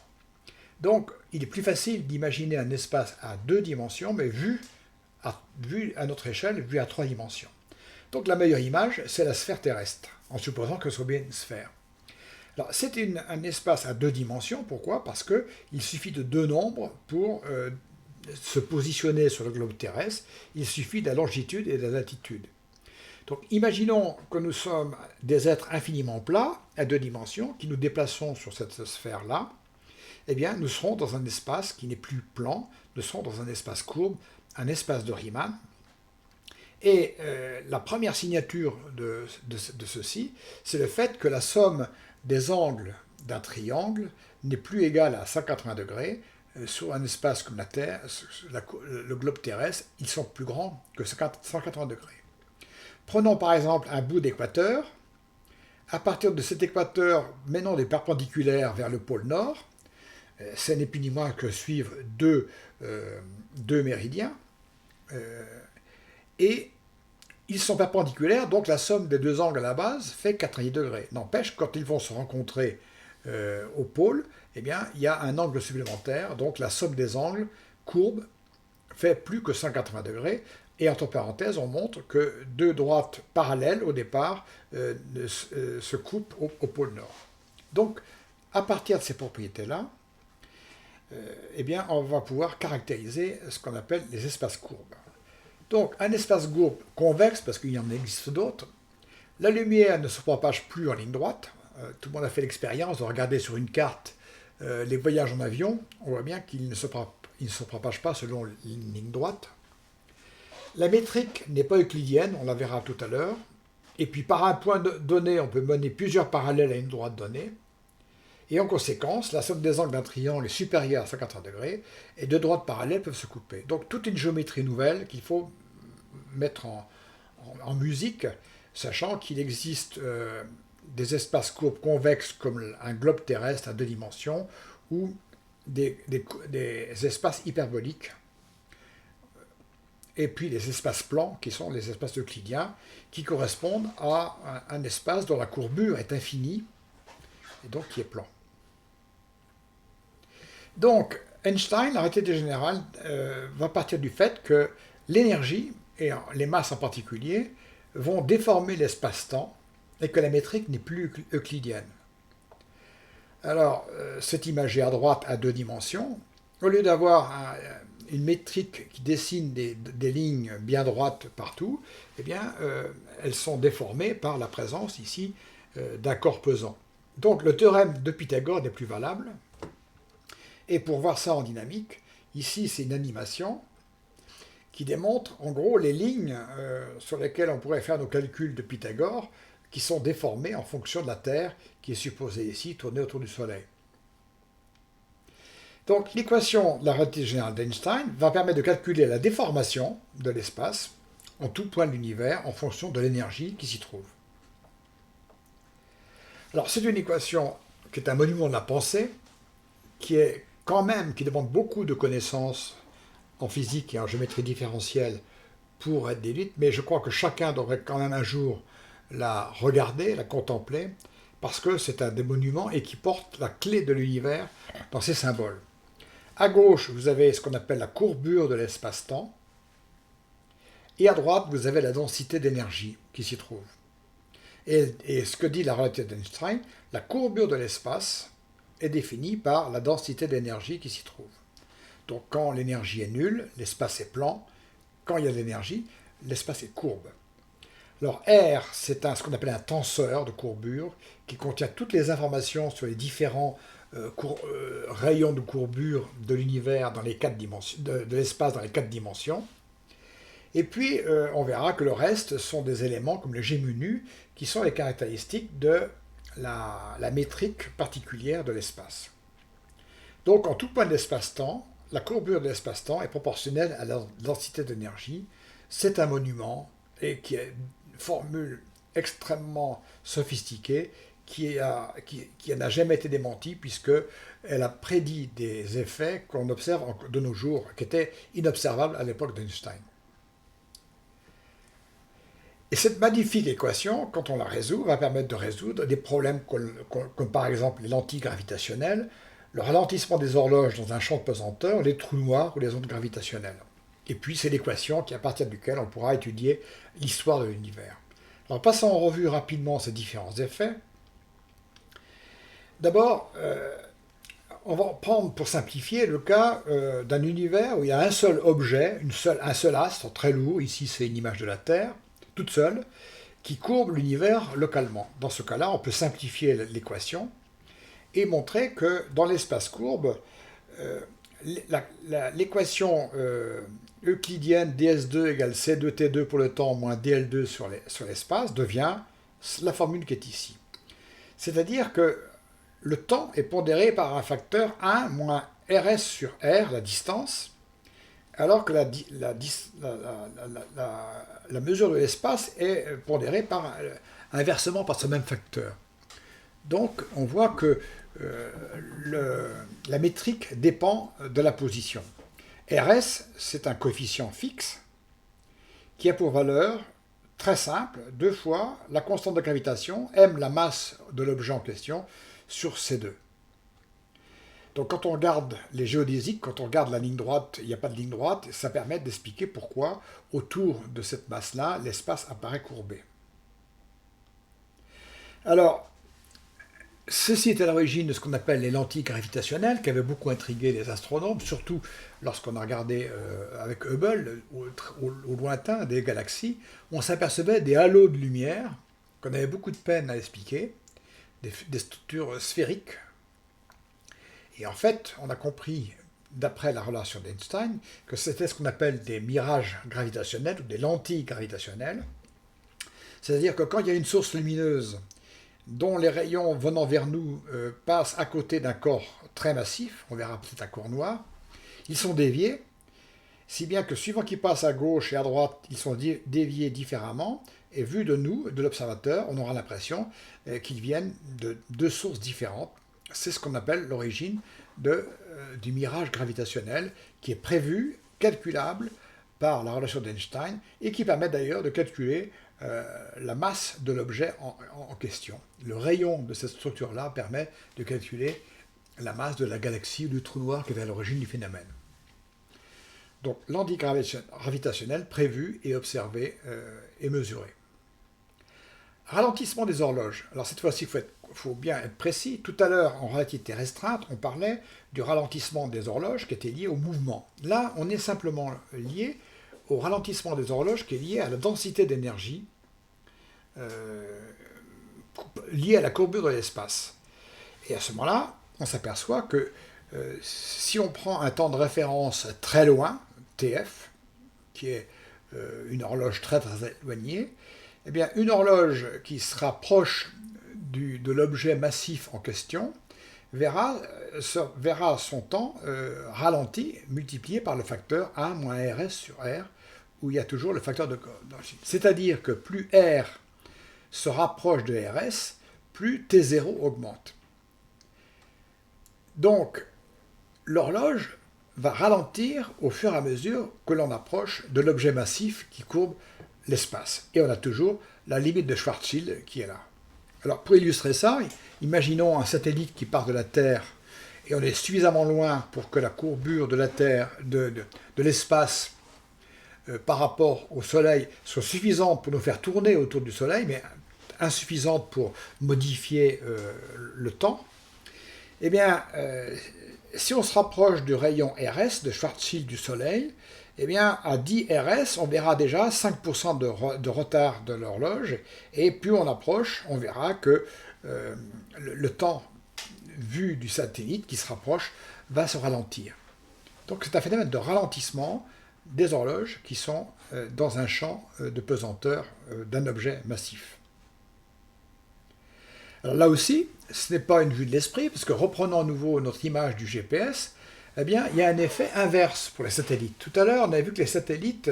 Donc, il est plus facile d'imaginer un espace à 2 dimensions, mais vu à notre échelle, vu à 3 dimensions. Donc, la meilleure image, c'est la sphère terrestre, en supposant que ce soit bien une sphère. Alors, c'est un espace à 2 dimensions. Pourquoi? Parce qu'il suffit de 2 nombres pour se positionner sur le globe terrestre. Il suffit de la longitude et de la latitude. Donc, imaginons que nous sommes des êtres infiniment plats, à 2 dimensions, qui nous déplaçons sur cette sphère-là. Eh bien, nous serons dans un espace qui n'est plus plan, nous serons dans un espace courbe, un espace de Riemann. Et la première signature de ceci, c'est le fait que la somme des angles d'un triangle n'est plus égale à 180 degrés, sur un espace comme la Terre, le globe terrestre, ils sont plus grands que 180 degrés. Prenons par exemple un bout d'équateur. À partir de cet équateur, menons des perpendiculaires vers le pôle Nord. Ce n'est plus ni moins que suivre deux méridiens. Et ils sont perpendiculaires, donc la somme des deux angles à la base fait 90 degrés. N'empêche, quand ils vont se rencontrer au pôle, eh bien, il y a un angle supplémentaire, donc la somme des angles courbes fait plus que 180 degrés. Et entre parenthèses, on montre que deux droites parallèles au départ se coupent au pôle Nord. Donc, à partir de ces propriétés-là, eh bien, on va pouvoir caractériser ce qu'on appelle les espaces courbes. Donc, un espace courbe convexe, parce qu'il y en existe d'autres, la lumière ne se propage plus en ligne droite. Tout le monde a fait l'expérience de regarder sur une carte les voyages en avion. On voit bien qu'il ne se propage pas selon une ligne droite. La métrique n'est pas euclidienne, on la verra tout à l'heure. Et puis, par un point donné, on peut mener plusieurs parallèles à une droite donnée. Et en conséquence, la somme des angles d'un triangle est supérieure à 180 degrés et deux droites parallèles peuvent se couper. Donc toute une géométrie nouvelle qu'il faut mettre en musique, sachant qu'il existe des espaces courbes convexes comme un globe terrestre à deux dimensions ou des espaces hyperboliques. Et puis les espaces plans, qui sont les espaces euclidiens, qui correspondent à un espace dont la courbure est infinie et donc qui est plan. Donc, Einstein, la relativité générale, va partir du fait que l'énergie, et les masses en particulier, vont déformer l'espace-temps et que la métrique n'est plus euclidienne. Alors, c'est imagé à droite à deux dimensions. Au lieu d'avoir une métrique qui dessine des lignes bien droites partout, eh bien, elles sont déformées par la présence ici d'un corps pesant. Donc, le théorème de Pythagore n'est plus valable. Et pour voir ça en dynamique, ici c'est une animation qui démontre en gros les lignes sur lesquelles on pourrait faire nos calculs de Pythagore qui sont déformées en fonction de la Terre qui est supposée ici tourner autour du Soleil. Donc l'équation de la relativité générale d'Einstein va permettre de calculer la déformation de l'espace en tout point de l'univers en fonction de l'énergie qui s'y trouve. Alors c'est une équation qui est un monument de la pensée qui demande beaucoup de connaissances en physique et en géométrie différentielle pour être déduite, mais je crois que chacun devrait quand même un jour la regarder, la contempler, parce que c'est un des monuments et qui porte la clé de l'univers dans ses symboles. À gauche, vous avez ce qu'on appelle la courbure de l'espace-temps, et à droite, vous avez la densité d'énergie qui s'y trouve. Et ce que dit la relativité d'Einstein, la courbure de l'espace est définie par la densité d'énergie qui s'y trouve. Donc quand l'énergie est nulle, l'espace est plan. Quand il y a de l'énergie, l'espace est courbe. Alors R, c'est ce qu'on appelle un tenseur de courbure qui contient toutes les informations sur les différents rayons de courbure de l'univers dans les 4 dimensions, de l'espace dans les 4 dimensions. Et puis on verra que le reste sont des éléments comme le G mu nu qui sont les caractéristiques de la métrique particulière de l'espace. Donc en tout point de l'espace-temps, la courbure de l'espace-temps est proportionnelle à la densité d'énergie. C'est un monument et qui est une formule extrêmement sophistiquée qui n'a jamais été démentie puisqu'elle a prédit des effets qu'on observe de nos jours, qui étaient inobservables à l'époque d'Einstein. Et cette magnifique équation, quand on la résout, va permettre de résoudre des problèmes comme par exemple les lentilles gravitationnelles, le ralentissement des horloges dans un champ de pesanteur, les trous noirs ou les ondes gravitationnelles. Et puis c'est l'équation à partir duquel on pourra étudier l'histoire de l'univers. Alors passons en revue rapidement ces différents effets. D'abord, on va prendre pour simplifier le cas d'un univers où il y a un seul objet, un seul astre très lourd, ici c'est une image de la Terre, toute seule, qui courbe l'univers localement. Dans ce cas-là, on peut simplifier l'équation et montrer que dans l'espace courbe, l'équation euclidienne ds2 égale c2t2 pour le temps moins dl2 sur l'espace devient la formule qui est ici. C'est-à-dire que le temps est pondéré par un facteur 1 moins RS sur R, la distance, alors que la mesure de l'espace est pondérée inversement par ce même facteur. Donc on voit que la métrique dépend de la position. RS, c'est un coefficient fixe qui a pour valeur très simple, 2 fois la constante de gravitation, m la masse de l'objet en question, sur C2. Donc quand on regarde les géodésiques, quand on regarde la ligne droite, il n'y a pas de ligne droite, ça permet d'expliquer pourquoi autour de cette masse-là, l'espace apparaît courbé. Alors, ceci est à l'origine de ce qu'on appelle les lentilles gravitationnelles, qui avaient beaucoup intrigué les astronomes, surtout lorsqu'on a regardé avec Hubble, au lointain des galaxies, on s'apercevait des halos de lumière, qu'on avait beaucoup de peine à expliquer, des structures sphériques. Et en fait, on a compris, d'après la relation d'Einstein, que c'était ce qu'on appelle des mirages gravitationnels, ou des lentilles gravitationnelles. C'est-à-dire que quand il y a une source lumineuse dont les rayons venant vers nous passent à côté d'un corps très massif, on verra peut-être un corps noir, ils sont déviés, si bien que suivant qu'ils passent à gauche et à droite, ils sont déviés différemment, et vu de nous, de l'observateur, on aura l'impression qu'ils viennent de deux sources différentes. C'est ce qu'on appelle l'origine du mirage gravitationnel, qui est prévu, calculable par la relation d'Einstein, et qui permet d'ailleurs de calculer la masse de l'objet en question. Le rayon de cette structure-là permet de calculer la masse de la galaxie ou du trou noir qui est à l'origine du phénomène. Donc l'onde gravitationnelle prévue et observée et mesurée. Ralentissement des horloges. Alors cette fois-ci, il faut bien être précis. Tout à l'heure, en relativité restreinte, on parlait du ralentissement des horloges qui était lié au mouvement. Là, on est simplement lié au ralentissement des horloges qui est lié à la densité d'énergie liée à la courbure de l'espace. Et à ce moment-là, on s'aperçoit que si on prend un temps de référence très loin, TF, qui est une horloge très très éloignée, eh bien, une horloge qui sera proche de l'objet massif en question verra son temps ralenti, multiplié par le facteur 1 moins RS sur R, où il y a toujours le facteur de d'origine. C'est-à-dire que plus R se rapproche de RS, plus T0 augmente. Donc, l'horloge va ralentir au fur et à mesure que l'on approche de l'objet massif qui courbe l'espace. Et on a toujours la limite de Schwarzschild qui est là. Alors pour illustrer ça, imaginons un satellite qui part de la Terre et on est suffisamment loin pour que la courbure de la Terre, de l'espace par rapport au Soleil soit suffisante pour nous faire tourner autour du Soleil, mais insuffisante pour modifier le temps. Eh bien, si on se rapproche du rayon RS, de Schwarzschild du Soleil, eh bien, à 10 RS, on verra déjà 5% de retard de l'horloge, et plus on approche, on verra que le temps vu du satellite qui se rapproche va se ralentir. Donc c'est un phénomène de ralentissement des horloges qui sont dans un champ de pesanteur d'un objet massif. Alors là aussi, ce n'est pas une vue de l'esprit, parce que reprenons à nouveau notre image du GPS, eh bien, il y a un effet inverse pour les satellites. Tout à l'heure, on avait vu que les satellites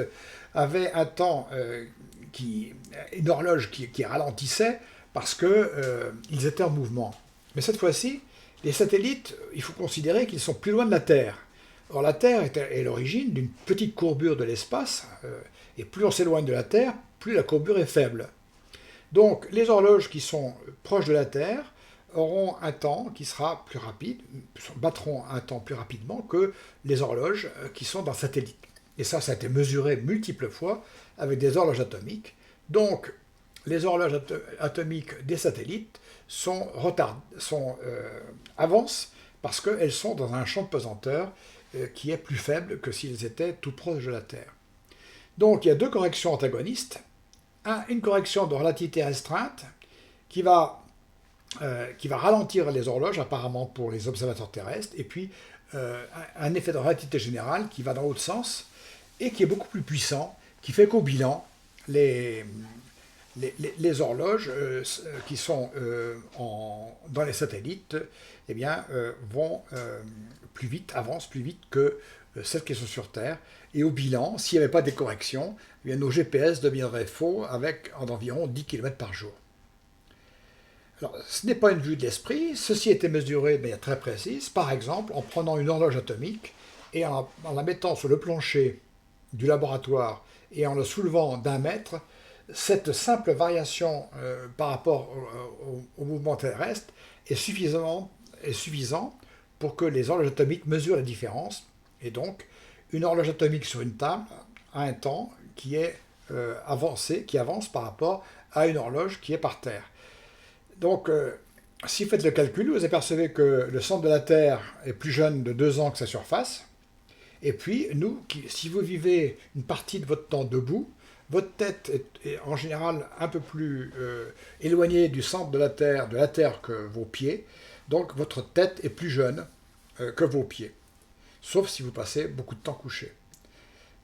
avaient un temps, une horloge qui ralentissait parce qu'ils étaient en mouvement. Mais cette fois-ci, les satellites, il faut considérer qu'ils sont plus loin de la Terre. Or, la Terre est l'origine d'une petite courbure de l'espace, et plus on s'éloigne de la Terre, plus la courbure est faible. Donc, les horloges qui sont proches de la Terre auront un temps qui sera plus rapide, battront un temps plus rapidement que les horloges qui sont dans satellite. Et ça a été mesuré multiples fois avec des horloges atomiques. Donc, les horloges atomiques des satellites avancent parce qu'elles sont dans un champ de pesanteur qui est plus faible que s'ils étaient tout proches de la Terre. Donc, il y a deux corrections antagonistes. Une correction de relativité restreinte qui va ralentir les horloges, apparemment pour les observateurs terrestres, et puis un effet de relativité générale qui va dans l'autre sens, et qui est beaucoup plus puissant, qui fait qu'au bilan, les les horloges qui sont dans les satellites eh bien, vont plus vite, avancent plus vite que celles qui sont sur Terre. Et au bilan, s'il n'y avait pas des corrections, eh bien, nos GPS deviendraient faux avec environ 10 km par jour. Alors, ce n'est pas une vue de l'esprit, ceci a été mesuré de manière très précise, par exemple en prenant une horloge atomique et en la mettant sur le plancher du laboratoire et en le soulevant d'1 mètre, cette simple variation par rapport au mouvement terrestre est suffisant pour que les horloges atomiques mesurent la différence. Et donc, une horloge atomique sur une table a un temps qui est qui avance par rapport à une horloge qui est par terre. Donc, si vous faites le calcul, vous apercevez que le centre de la Terre est plus jeune de 2 ans que sa surface. Et puis, si vous vivez une partie de votre temps debout, votre tête est en général un peu plus éloignée du centre de la Terre que vos pieds. Donc, votre tête est plus jeune que vos pieds. Sauf si vous passez beaucoup de temps couché.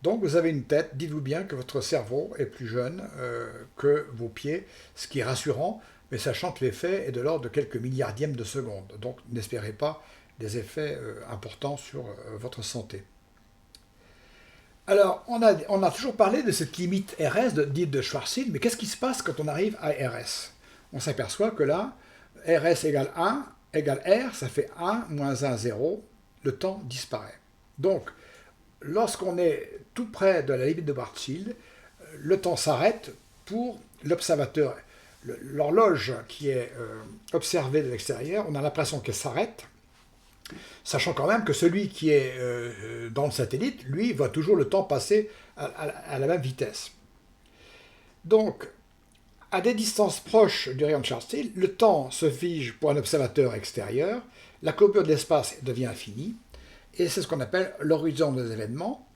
Donc, vous avez une tête, dites-vous bien que votre cerveau est plus jeune que vos pieds, ce qui est rassurant, mais sachant que l'effet est de l'ordre de quelques milliardièmes de seconde. Donc, n'espérez pas des effets importants sur votre santé. Alors, on a toujours parlé de cette limite RS dite de Schwarzschild, mais qu'est-ce qui se passe quand on arrive à RS? On s'aperçoit que là, RS égale 1 égale R, ça fait 1 moins 1, 0, le temps disparaît. Donc, lorsqu'on est tout près de la limite de Schwarzschild, le temps s'arrête pour l'observateur. L'horloge qui est observée de l'extérieur, on a l'impression qu'elle s'arrête, sachant quand même que celui qui est dans le satellite, lui, voit toujours le temps passer à la même vitesse. Donc, à des distances proches du rayon de Schwarzschild, le temps se fige pour un observateur extérieur, la courbure de l'espace devient infinie, et c'est ce qu'on appelle l'horizon des événements,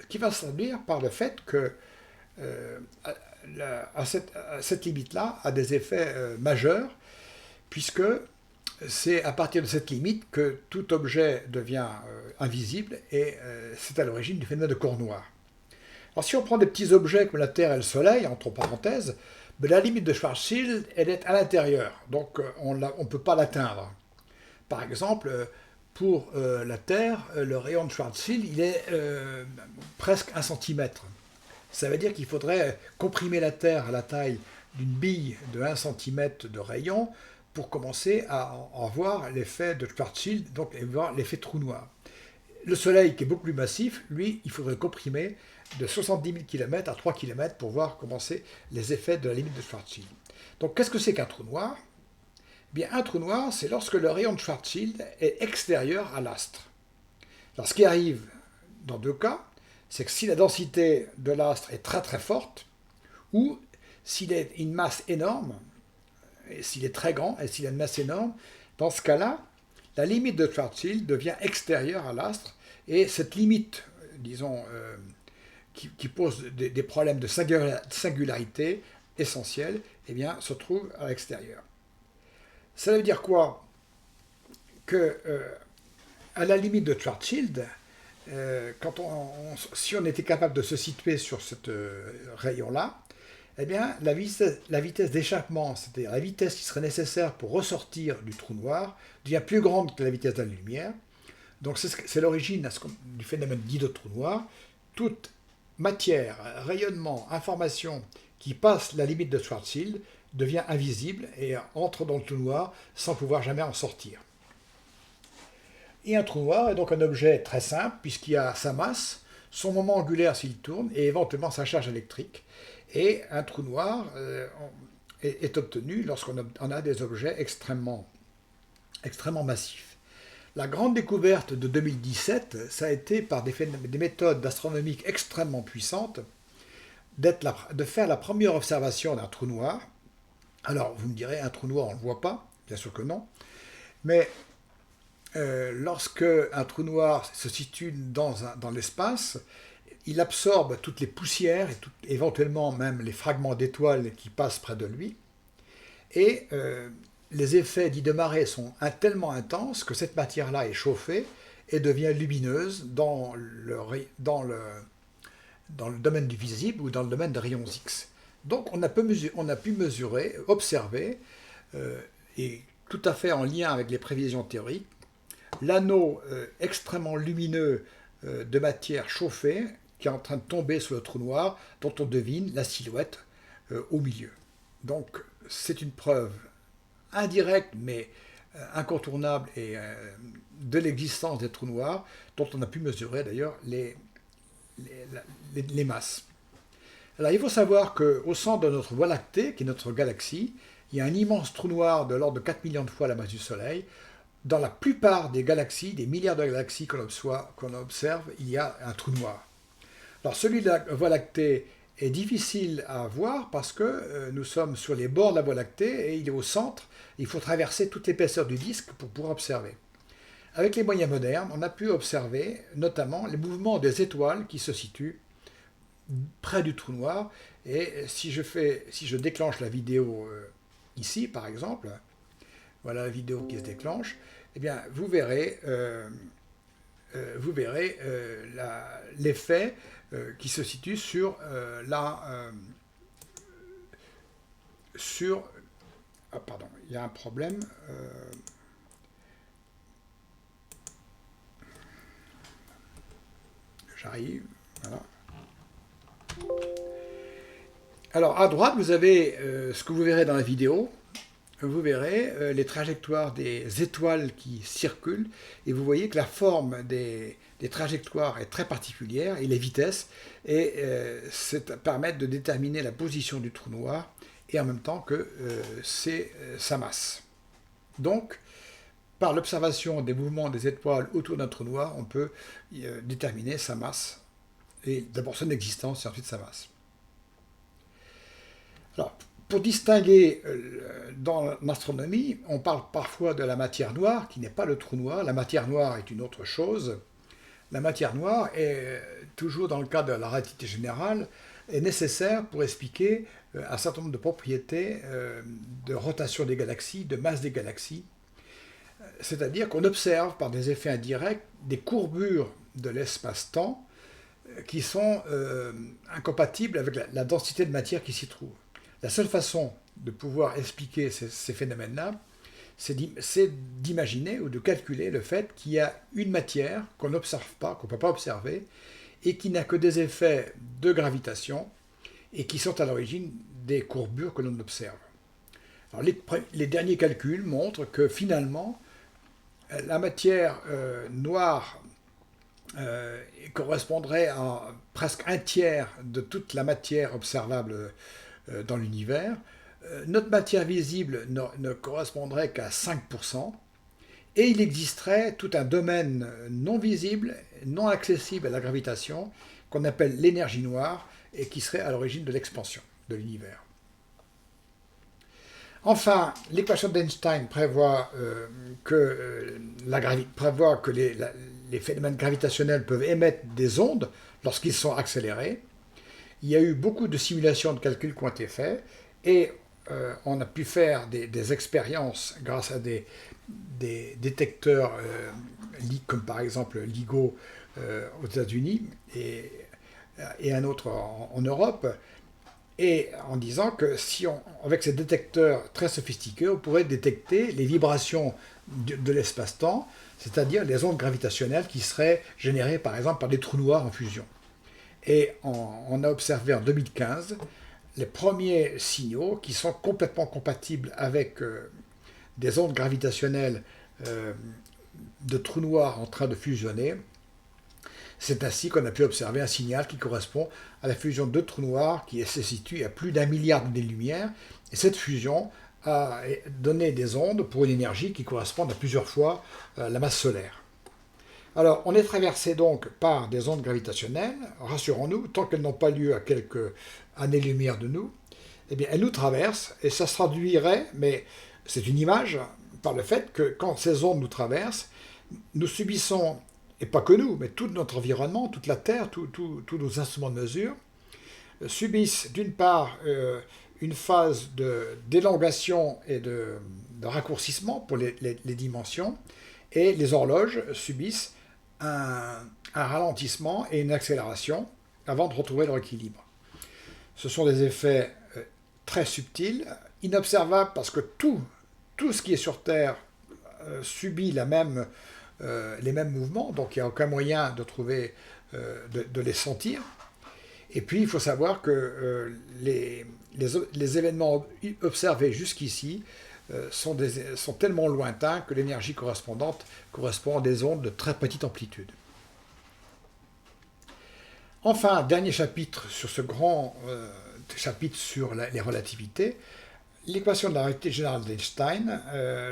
qui va se traduire par le fait que cette limite-là a des effets majeurs, puisque c'est à partir de cette limite que tout objet devient invisible, et c'est à l'origine du phénomène de corps noir. Alors si on prend des petits objets comme la Terre et le Soleil, entre parenthèses, la limite de Schwarzschild, elle est à l'intérieur, donc on ne peut pas l'atteindre. Par exemple, pour la Terre, le rayon de Schwarzschild, il est presque 1 cm. Ça veut dire qu'il faudrait comprimer la Terre à la taille d'une bille de 1 cm de rayon pour commencer à en voir l'effet de Schwarzschild, donc voir l'effet trou noir. Le Soleil, qui est beaucoup plus massif, lui, il faudrait comprimer de 70 000 km à 3 km pour voir commencer les effets de la limite de Schwarzschild. Donc, qu'est-ce que c'est qu'un trou noir? Eh bien, un trou noir, c'est lorsque le rayon de Schwarzschild est extérieur à l'astre. Alors, ce qui arrive dans 2 cas, c'est que si la densité de l'astre est très très forte, ou s'il est une masse énorme, et s'il est très grand, et s'il a une masse énorme, dans ce cas-là, la limite de Schwarzschild devient extérieure à l'astre, et cette limite, disons, qui pose des problèmes de singularité essentiels, eh bien, se trouve à l'extérieur. Ça veut dire quoi? Que à la limite de Schwarzschild, si on était capable de se situer sur ce rayon-là, eh bien, la vitesse d'échappement, c'est-à-dire la vitesse qui serait nécessaire pour ressortir du trou noir, devient plus grande que la vitesse de la lumière. Donc c'est l'origine du phénomène dit de trou noir. Toute matière, rayonnement, information qui passe la limite de Schwarzschild devient invisible et entre dans le trou noir sans pouvoir jamais en sortir. Et un trou noir est donc un objet très simple puisqu'il a sa masse, son moment angulaire s'il tourne et éventuellement sa charge électrique. Et un trou noir est obtenu lorsqu'on a des objets extrêmement massifs. La grande découverte de 2017, ça a été par des méthodes astronomiques extrêmement puissantes de faire la première observation d'un trou noir. Alors, vous me direz, un trou noir, on ne le voit pas, bien sûr que non, mais lorsque un trou noir se situe dans l'espace, il absorbe toutes les poussières et éventuellement même les fragments d'étoiles qui passent près de lui, et les effets dits de marée sont tellement intenses que cette matière-là est chauffée et devient lumineuse dans le domaine du visible ou dans le domaine des rayons X. Donc on a pu mesurer, observer, et tout à fait en lien avec les prévisions théoriques, l'anneau extrêmement lumineux de matière chauffée qui est en train de tomber sur le trou noir, dont on devine la silhouette au milieu. Donc c'est une preuve indirecte mais incontournable de l'existence des trous noirs, dont on a pu mesurer d'ailleurs les masses. Alors il faut savoir qu'au centre de notre Voie lactée, qui est notre galaxie, il y a un immense trou noir de l'ordre de 4 millions de fois la masse du Soleil. Dans la plupart des galaxies, des milliards de galaxies qu'on observe, il y a un trou noir. Alors celui de la Voie lactée est difficile à voir parce que nous sommes sur les bords de la Voie lactée et il est au centre. Il faut traverser toute l'épaisseur du disque pour pouvoir observer. Avec les moyens modernes, on a pu observer notamment les mouvements des étoiles qui se situent près du trou noir. Et si je déclenche la vidéo ici, par exemple, voilà la vidéo qui se déclenche, eh bien, vous verrez l'effet qui se situe sur ah, pardon, il y a un problème. J'arrive, voilà. Alors, à droite, vous avez ce que vous verrez dans la vidéo. Vous verrez les trajectoires des étoiles qui circulent et vous voyez que la forme des trajectoires est très particulière et les vitesses permettent de déterminer la position du trou noir et en même temps que c'est sa masse. Donc, par l'observation des mouvements des étoiles autour d'un trou noir, on peut déterminer sa masse, et d'abord son existence et ensuite sa masse. Alors, pour distinguer dans l'astronomie, on parle parfois de la matière noire, qui n'est pas le trou noir. La matière noire est une autre chose. La matière noire est, toujours dans le cadre de la relativité générale, est nécessaire pour expliquer un certain nombre de propriétés de rotation des galaxies, de masse des galaxies. C'est-à-dire qu'on observe par des effets indirects des courbures de l'espace-temps qui sont incompatibles avec la densité de matière qui s'y trouve. La seule façon de pouvoir expliquer ces phénomènes-là, c'est d'imaginer ou de calculer le fait qu'il y a une matière qu'on n'observe pas, qu'on ne peut pas observer, et qui n'a que des effets de gravitation, et qui sont à l'origine des courbures que l'on observe. Alors les derniers calculs montrent que finalement, la matière noire correspondrait à presque un tiers de toute la matière observable dans l'univers. Notre matière visible ne correspondrait qu'à 5%, et il existerait tout un domaine non visible, non accessible à la gravitation, qu'on appelle l'énergie noire, et qui serait à l'origine de l'expansion de l'univers. Enfin, l'équation d'Einstein prévoit que les phénomènes gravitationnels peuvent émettre des ondes lorsqu'ils sont accélérés. Il y a eu beaucoup de simulations de calculs qui ont été faits et on a pu faire des expériences grâce à des détecteurs comme par exemple LIGO aux États-Unis et un autre en Europe, et en disant que avec ces détecteurs très sophistiqués, on pourrait détecter les vibrations de l'espace-temps, c'est-à-dire les ondes gravitationnelles qui seraient générées par exemple par des trous noirs en fusion. Et on a observé en 2015 les premiers signaux qui sont complètement compatibles avec des ondes gravitationnelles de trous noirs en train de fusionner. C'est ainsi qu'on a pu observer un signal qui correspond à la fusion de trous noirs qui se situe à plus d'1 milliard d'années-lumière. Et cette fusion a donné des ondes pour une énergie qui correspond à plusieurs fois la masse solaire. Alors, on est traversé donc par des ondes gravitationnelles, rassurons-nous, tant qu'elles n'ont pas lieu à quelques années-lumière de nous, eh bien, elles nous traversent, et ça se traduirait, mais c'est une image, par le fait que quand ces ondes nous traversent, nous subissons, et pas que nous, mais tout notre environnement, toute la Terre, tous nos instruments de mesure, subissent d'une part une phase d'élongation et de raccourcissement pour les dimensions, et les horloges subissent un ralentissement et une accélération avant de retrouver leur équilibre. Ce sont des effets très subtil, inobservable parce que tout ce qui est sur Terre subit les mêmes mouvements, donc il n'y a aucun moyen de trouver, de les sentir. Et puis il faut savoir que les événements observés jusqu'ici sont tellement lointains que l'énergie correspondante correspond à des ondes de très petite amplitude. Enfin, dernier chapitre sur ce grand chapitre sur les relativités, l'équation de la relativité générale d'Einstein,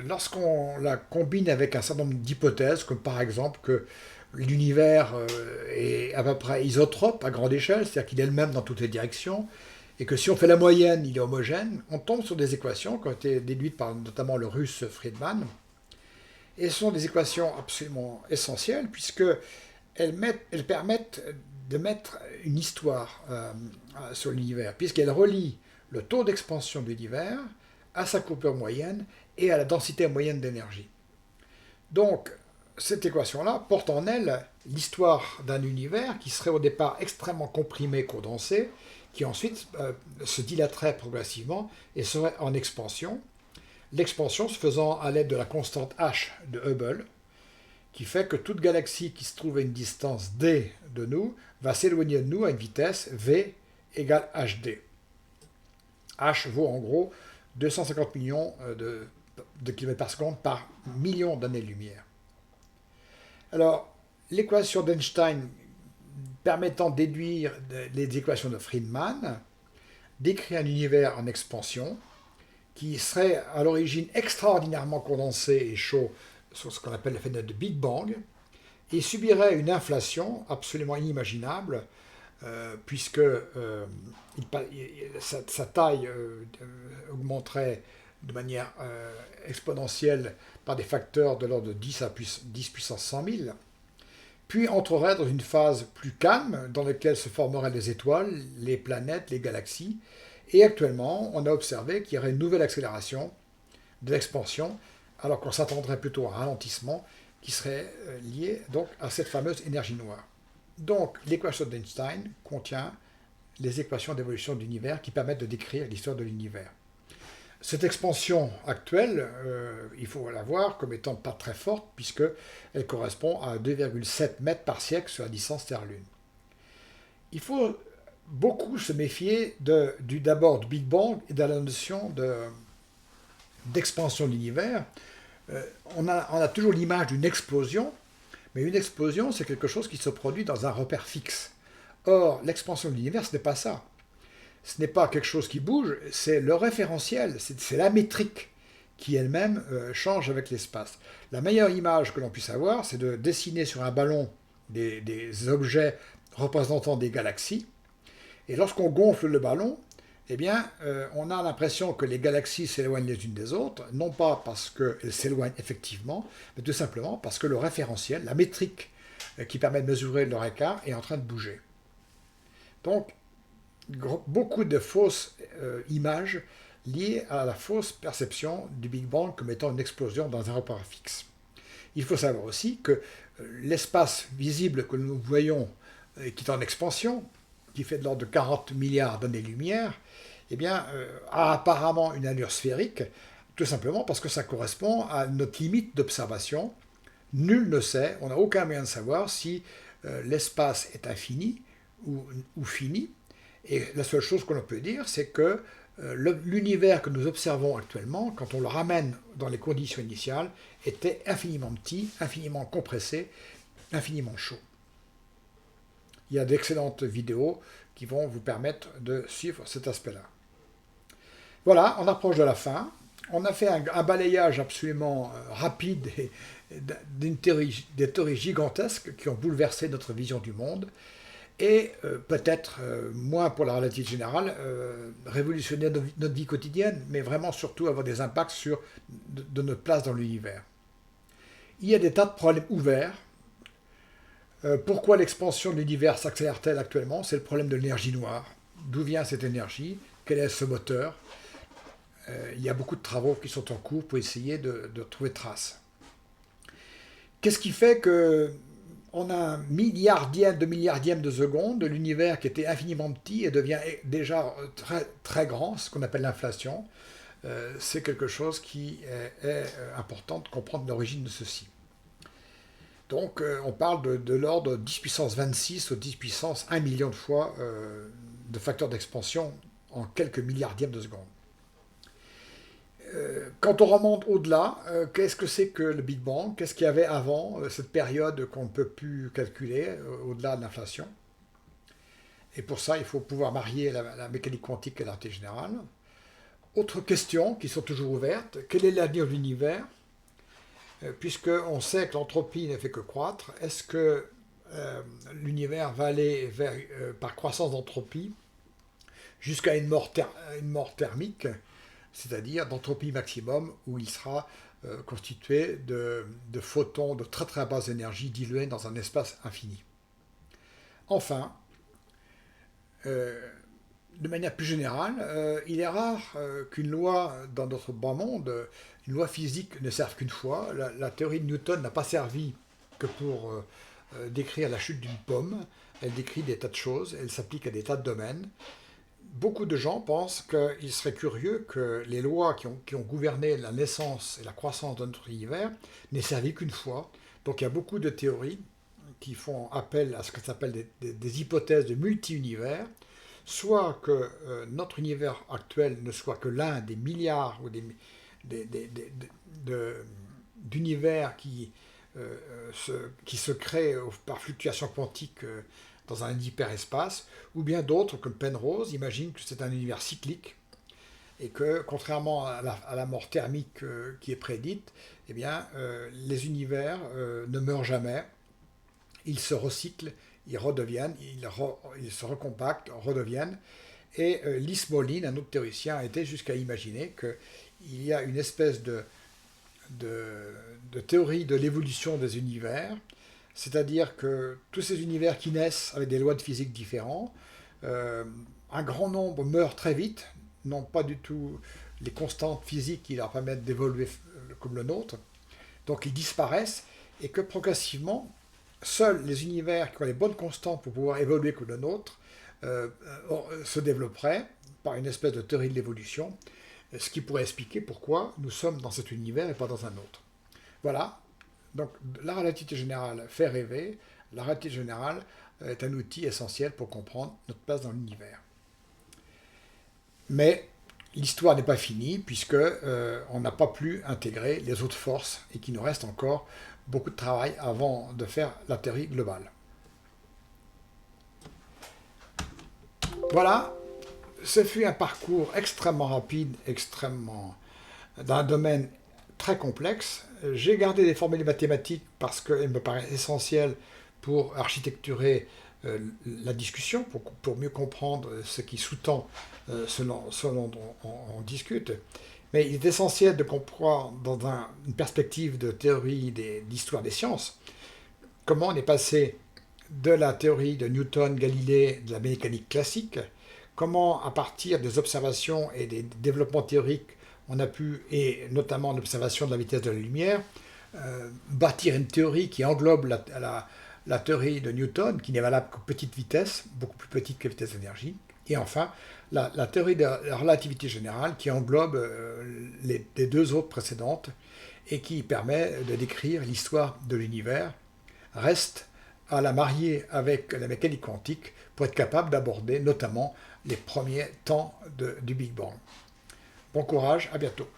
lorsqu'on la combine avec un certain nombre d'hypothèses, comme par exemple que l'univers est à peu près isotrope à grande échelle, c'est-à-dire qu'il est le même dans toutes les directions, et que si on fait la moyenne, il est homogène, on tombe sur des équations qui ont été déduites par notamment le russe Friedman, et ce sont des équations absolument essentielles, puisqu'elles permettent de mettre une histoire sur l'univers, puisqu'elles relient le taux d'expansion de l'univers à sa courbure moyenne et à la densité moyenne d'énergie. Donc, cette équation-là porte en elle l'histoire d'un univers qui serait au départ extrêmement comprimé, condensé, qui ensuite se dilaterait progressivement et serait en expansion. L'expansion se faisant à l'aide de la constante h de Hubble, qui fait que toute galaxie qui se trouve à une distance d de nous va s'éloigner de nous à une vitesse v égale hd. H vaut en gros 250 millions de kilomètres par seconde par million d'années-lumière. Alors, l'équation d'Einstein permettant de déduire les équations de Friedman décrit un univers en expansion qui serait à l'origine extraordinairement condensé et chaud sur ce qu'on appelle le phénomène de Big Bang et subirait une inflation absolument inimaginable puisque sa taille augmenterait de manière exponentielle par des facteurs de l'ordre de 10 à 10 puissance 100 000, puis entrerait dans une phase plus calme dans laquelle se formeraient les étoiles, les planètes, les galaxies, et actuellement on a observé qu'il y aurait une nouvelle accélération de l'expansion, alors qu'on s'attendrait plutôt à un ralentissement qui serait lié donc à cette fameuse énergie noire. Donc l'équation d'Einstein contient les équations d'évolution de l'univers qui permettent de décrire l'histoire de l'univers. Cette expansion actuelle, il faut la voir comme étant pas très forte, puisqu'elle correspond à 2,7 mètres par siècle sur la distance Terre-Lune. Il faut beaucoup se méfier d'abord du Big Bang et de la notion d'expansion de l'univers. On a toujours l'image d'une explosion, mais une explosion, c'est quelque chose qui se produit dans un repère fixe. Or, l'expansion de l'univers, ce n'est pas ça. Ce n'est pas quelque chose qui bouge, c'est le référentiel, c'est la métrique qui elle-même change avec l'espace. La meilleure image que l'on puisse avoir, c'est de dessiner sur un ballon des objets représentant des galaxies, et lorsqu'on gonfle le ballon, eh bien, on a l'impression que les galaxies s'éloignent les unes des autres, non pas parce qu'elles s'éloignent effectivement, mais tout simplement parce que le référentiel, la métrique qui permet de mesurer leur écart, est en train de bouger. Donc, beaucoup de fausses images liées à la fausse perception du Big Bang comme étant une explosion dans un repère fixe. Il faut savoir aussi que l'espace visible que nous voyons, qui est en expansion, qui fait de l'ordre de 40 milliards d'années-lumière, eh bien, a apparemment une allure sphérique, tout simplement parce que ça correspond à notre limite d'observation. Nul ne sait, on n'a aucun moyen de savoir si l'espace est infini ou fini. Et la seule chose que l'on peut dire, c'est que l'univers que nous observons actuellement, quand on le ramène dans les conditions initiales, était infiniment petit, infiniment compressé, infiniment chaud. Il y a d'excellentes vidéos qui vont vous permettre de suivre cet aspect-là. Voilà, on approche de la fin. On a fait un balayage absolument rapide des théories gigantesques qui ont bouleversé notre vision du monde et peut-être moins pour la relativité générale, révolutionner notre vie quotidienne, mais vraiment surtout avoir des impacts sur de notre place dans l'univers. Il y a des tas de problèmes ouverts. Pourquoi l'expansion de l'univers s'accélère-t-elle actuellement? C'est le problème de l'énergie noire. D'où vient cette énergie? Quel est ce moteur? Il y a beaucoup de travaux qui sont en cours pour essayer de trouver trace. Qu'est-ce qui fait que on a un milliardième de milliardième de seconde de l'univers qui était infiniment petit et devient déjà très, très grand, ce qu'on appelle l'inflation. C'est quelque chose qui est important de comprendre l'origine de ceci. Donc on parle de l'ordre 10 puissance 26 ou 10 puissance 1 million de fois de facteurs d'expansion en quelques milliardièmes de seconde. Quand on remonte au-delà, qu'est-ce que c'est que le Big Bang? Qu'est-ce qu'il y avait avant cette période qu'on ne peut plus calculer au-delà de l'inflation? Et pour ça, il faut pouvoir marier la mécanique quantique et la relativité générale. Autres questions qui sont toujours ouvertes. Quel est l'avenir de l'univers? Puisqu'on sait que l'entropie ne fait que croître, est-ce que l'univers va aller vers, par croissance d'entropie jusqu'à une mort thermique, c'est-à-dire d'entropie maximum, où il sera constitué de photons de très très basse énergie dilués dans un espace infini. Enfin, de manière plus générale, il est rare qu'une loi dans notre bas monde, une loi physique ne serve qu'une fois. La théorie de Newton n'a pas servi que pour décrire la chute d'une pomme. Elle décrit des tas de choses, elle s'applique à des tas de domaines. Beaucoup de gens pensent qu'il serait curieux que les lois qui ont gouverné la naissance et la croissance de notre univers n'aient servi qu'une fois. Donc il y a beaucoup de théories qui font appel à ce que s'appelle des hypothèses de multi-univers, soit que notre univers actuel ne soit que l'un des milliards ou d'univers qui se créent par fluctuation quantique dans un hyperespace, ou bien d'autres, comme Penrose, imaginent que c'est un univers cyclique, et que, contrairement à la mort thermique qui est prédite, eh bien, les univers ne meurent jamais, ils se recyclent, ils redeviennent, ils se recompactent, redeviennent. Et Lee Smolin, un autre théoricien, a été jusqu'à imaginer qu'il y a une espèce de théorie de l'évolution des univers, c'est-à-dire que tous ces univers qui naissent avec des lois de physique différentes, un grand nombre meurent très vite, n'ont pas du tout les constantes physiques qui leur permettent d'évoluer comme le nôtre, donc ils disparaissent, et que progressivement, seuls les univers qui ont les bonnes constantes pour pouvoir évoluer comme le nôtre se développeraient par une espèce de théorie de l'évolution, ce qui pourrait expliquer pourquoi nous sommes dans cet univers et pas dans un autre. Voilà, donc la relativité générale fait rêver, la relativité générale est un outil essentiel pour comprendre notre place dans l'univers. Mais l'histoire n'est pas finie, puisque on n'a pas pu intégrer les autres forces et qu'il nous reste encore beaucoup de travail avant de faire la théorie globale. Voilà, ce fut un parcours extrêmement rapide, dans un domaine très complexe. J'ai gardé des formules mathématiques parce qu'elles me paraissent essentielles pour architecturer la discussion, pour mieux comprendre ce qui sous-tend ce dont on discute. Mais il est essentiel de comprendre dans une perspective de théorie d'histoire des sciences comment on est passé de la théorie de Newton, Galilée, de la mécanique classique, comment à partir des observations et des développements théoriques on a pu, et notamment l'observation de la vitesse de la lumière, bâtir une théorie qui englobe la théorie de Newton, qui n'est valable qu'aux petites vitesses, beaucoup plus petite que la vitesse de l'énergie, et enfin la théorie de la relativité générale qui englobe les deux autres précédentes et qui permet de décrire l'histoire de l'univers. Reste à la marier avec la mécanique quantique pour être capable d'aborder notamment les premiers temps du Big Bang. Bon courage, à bientôt.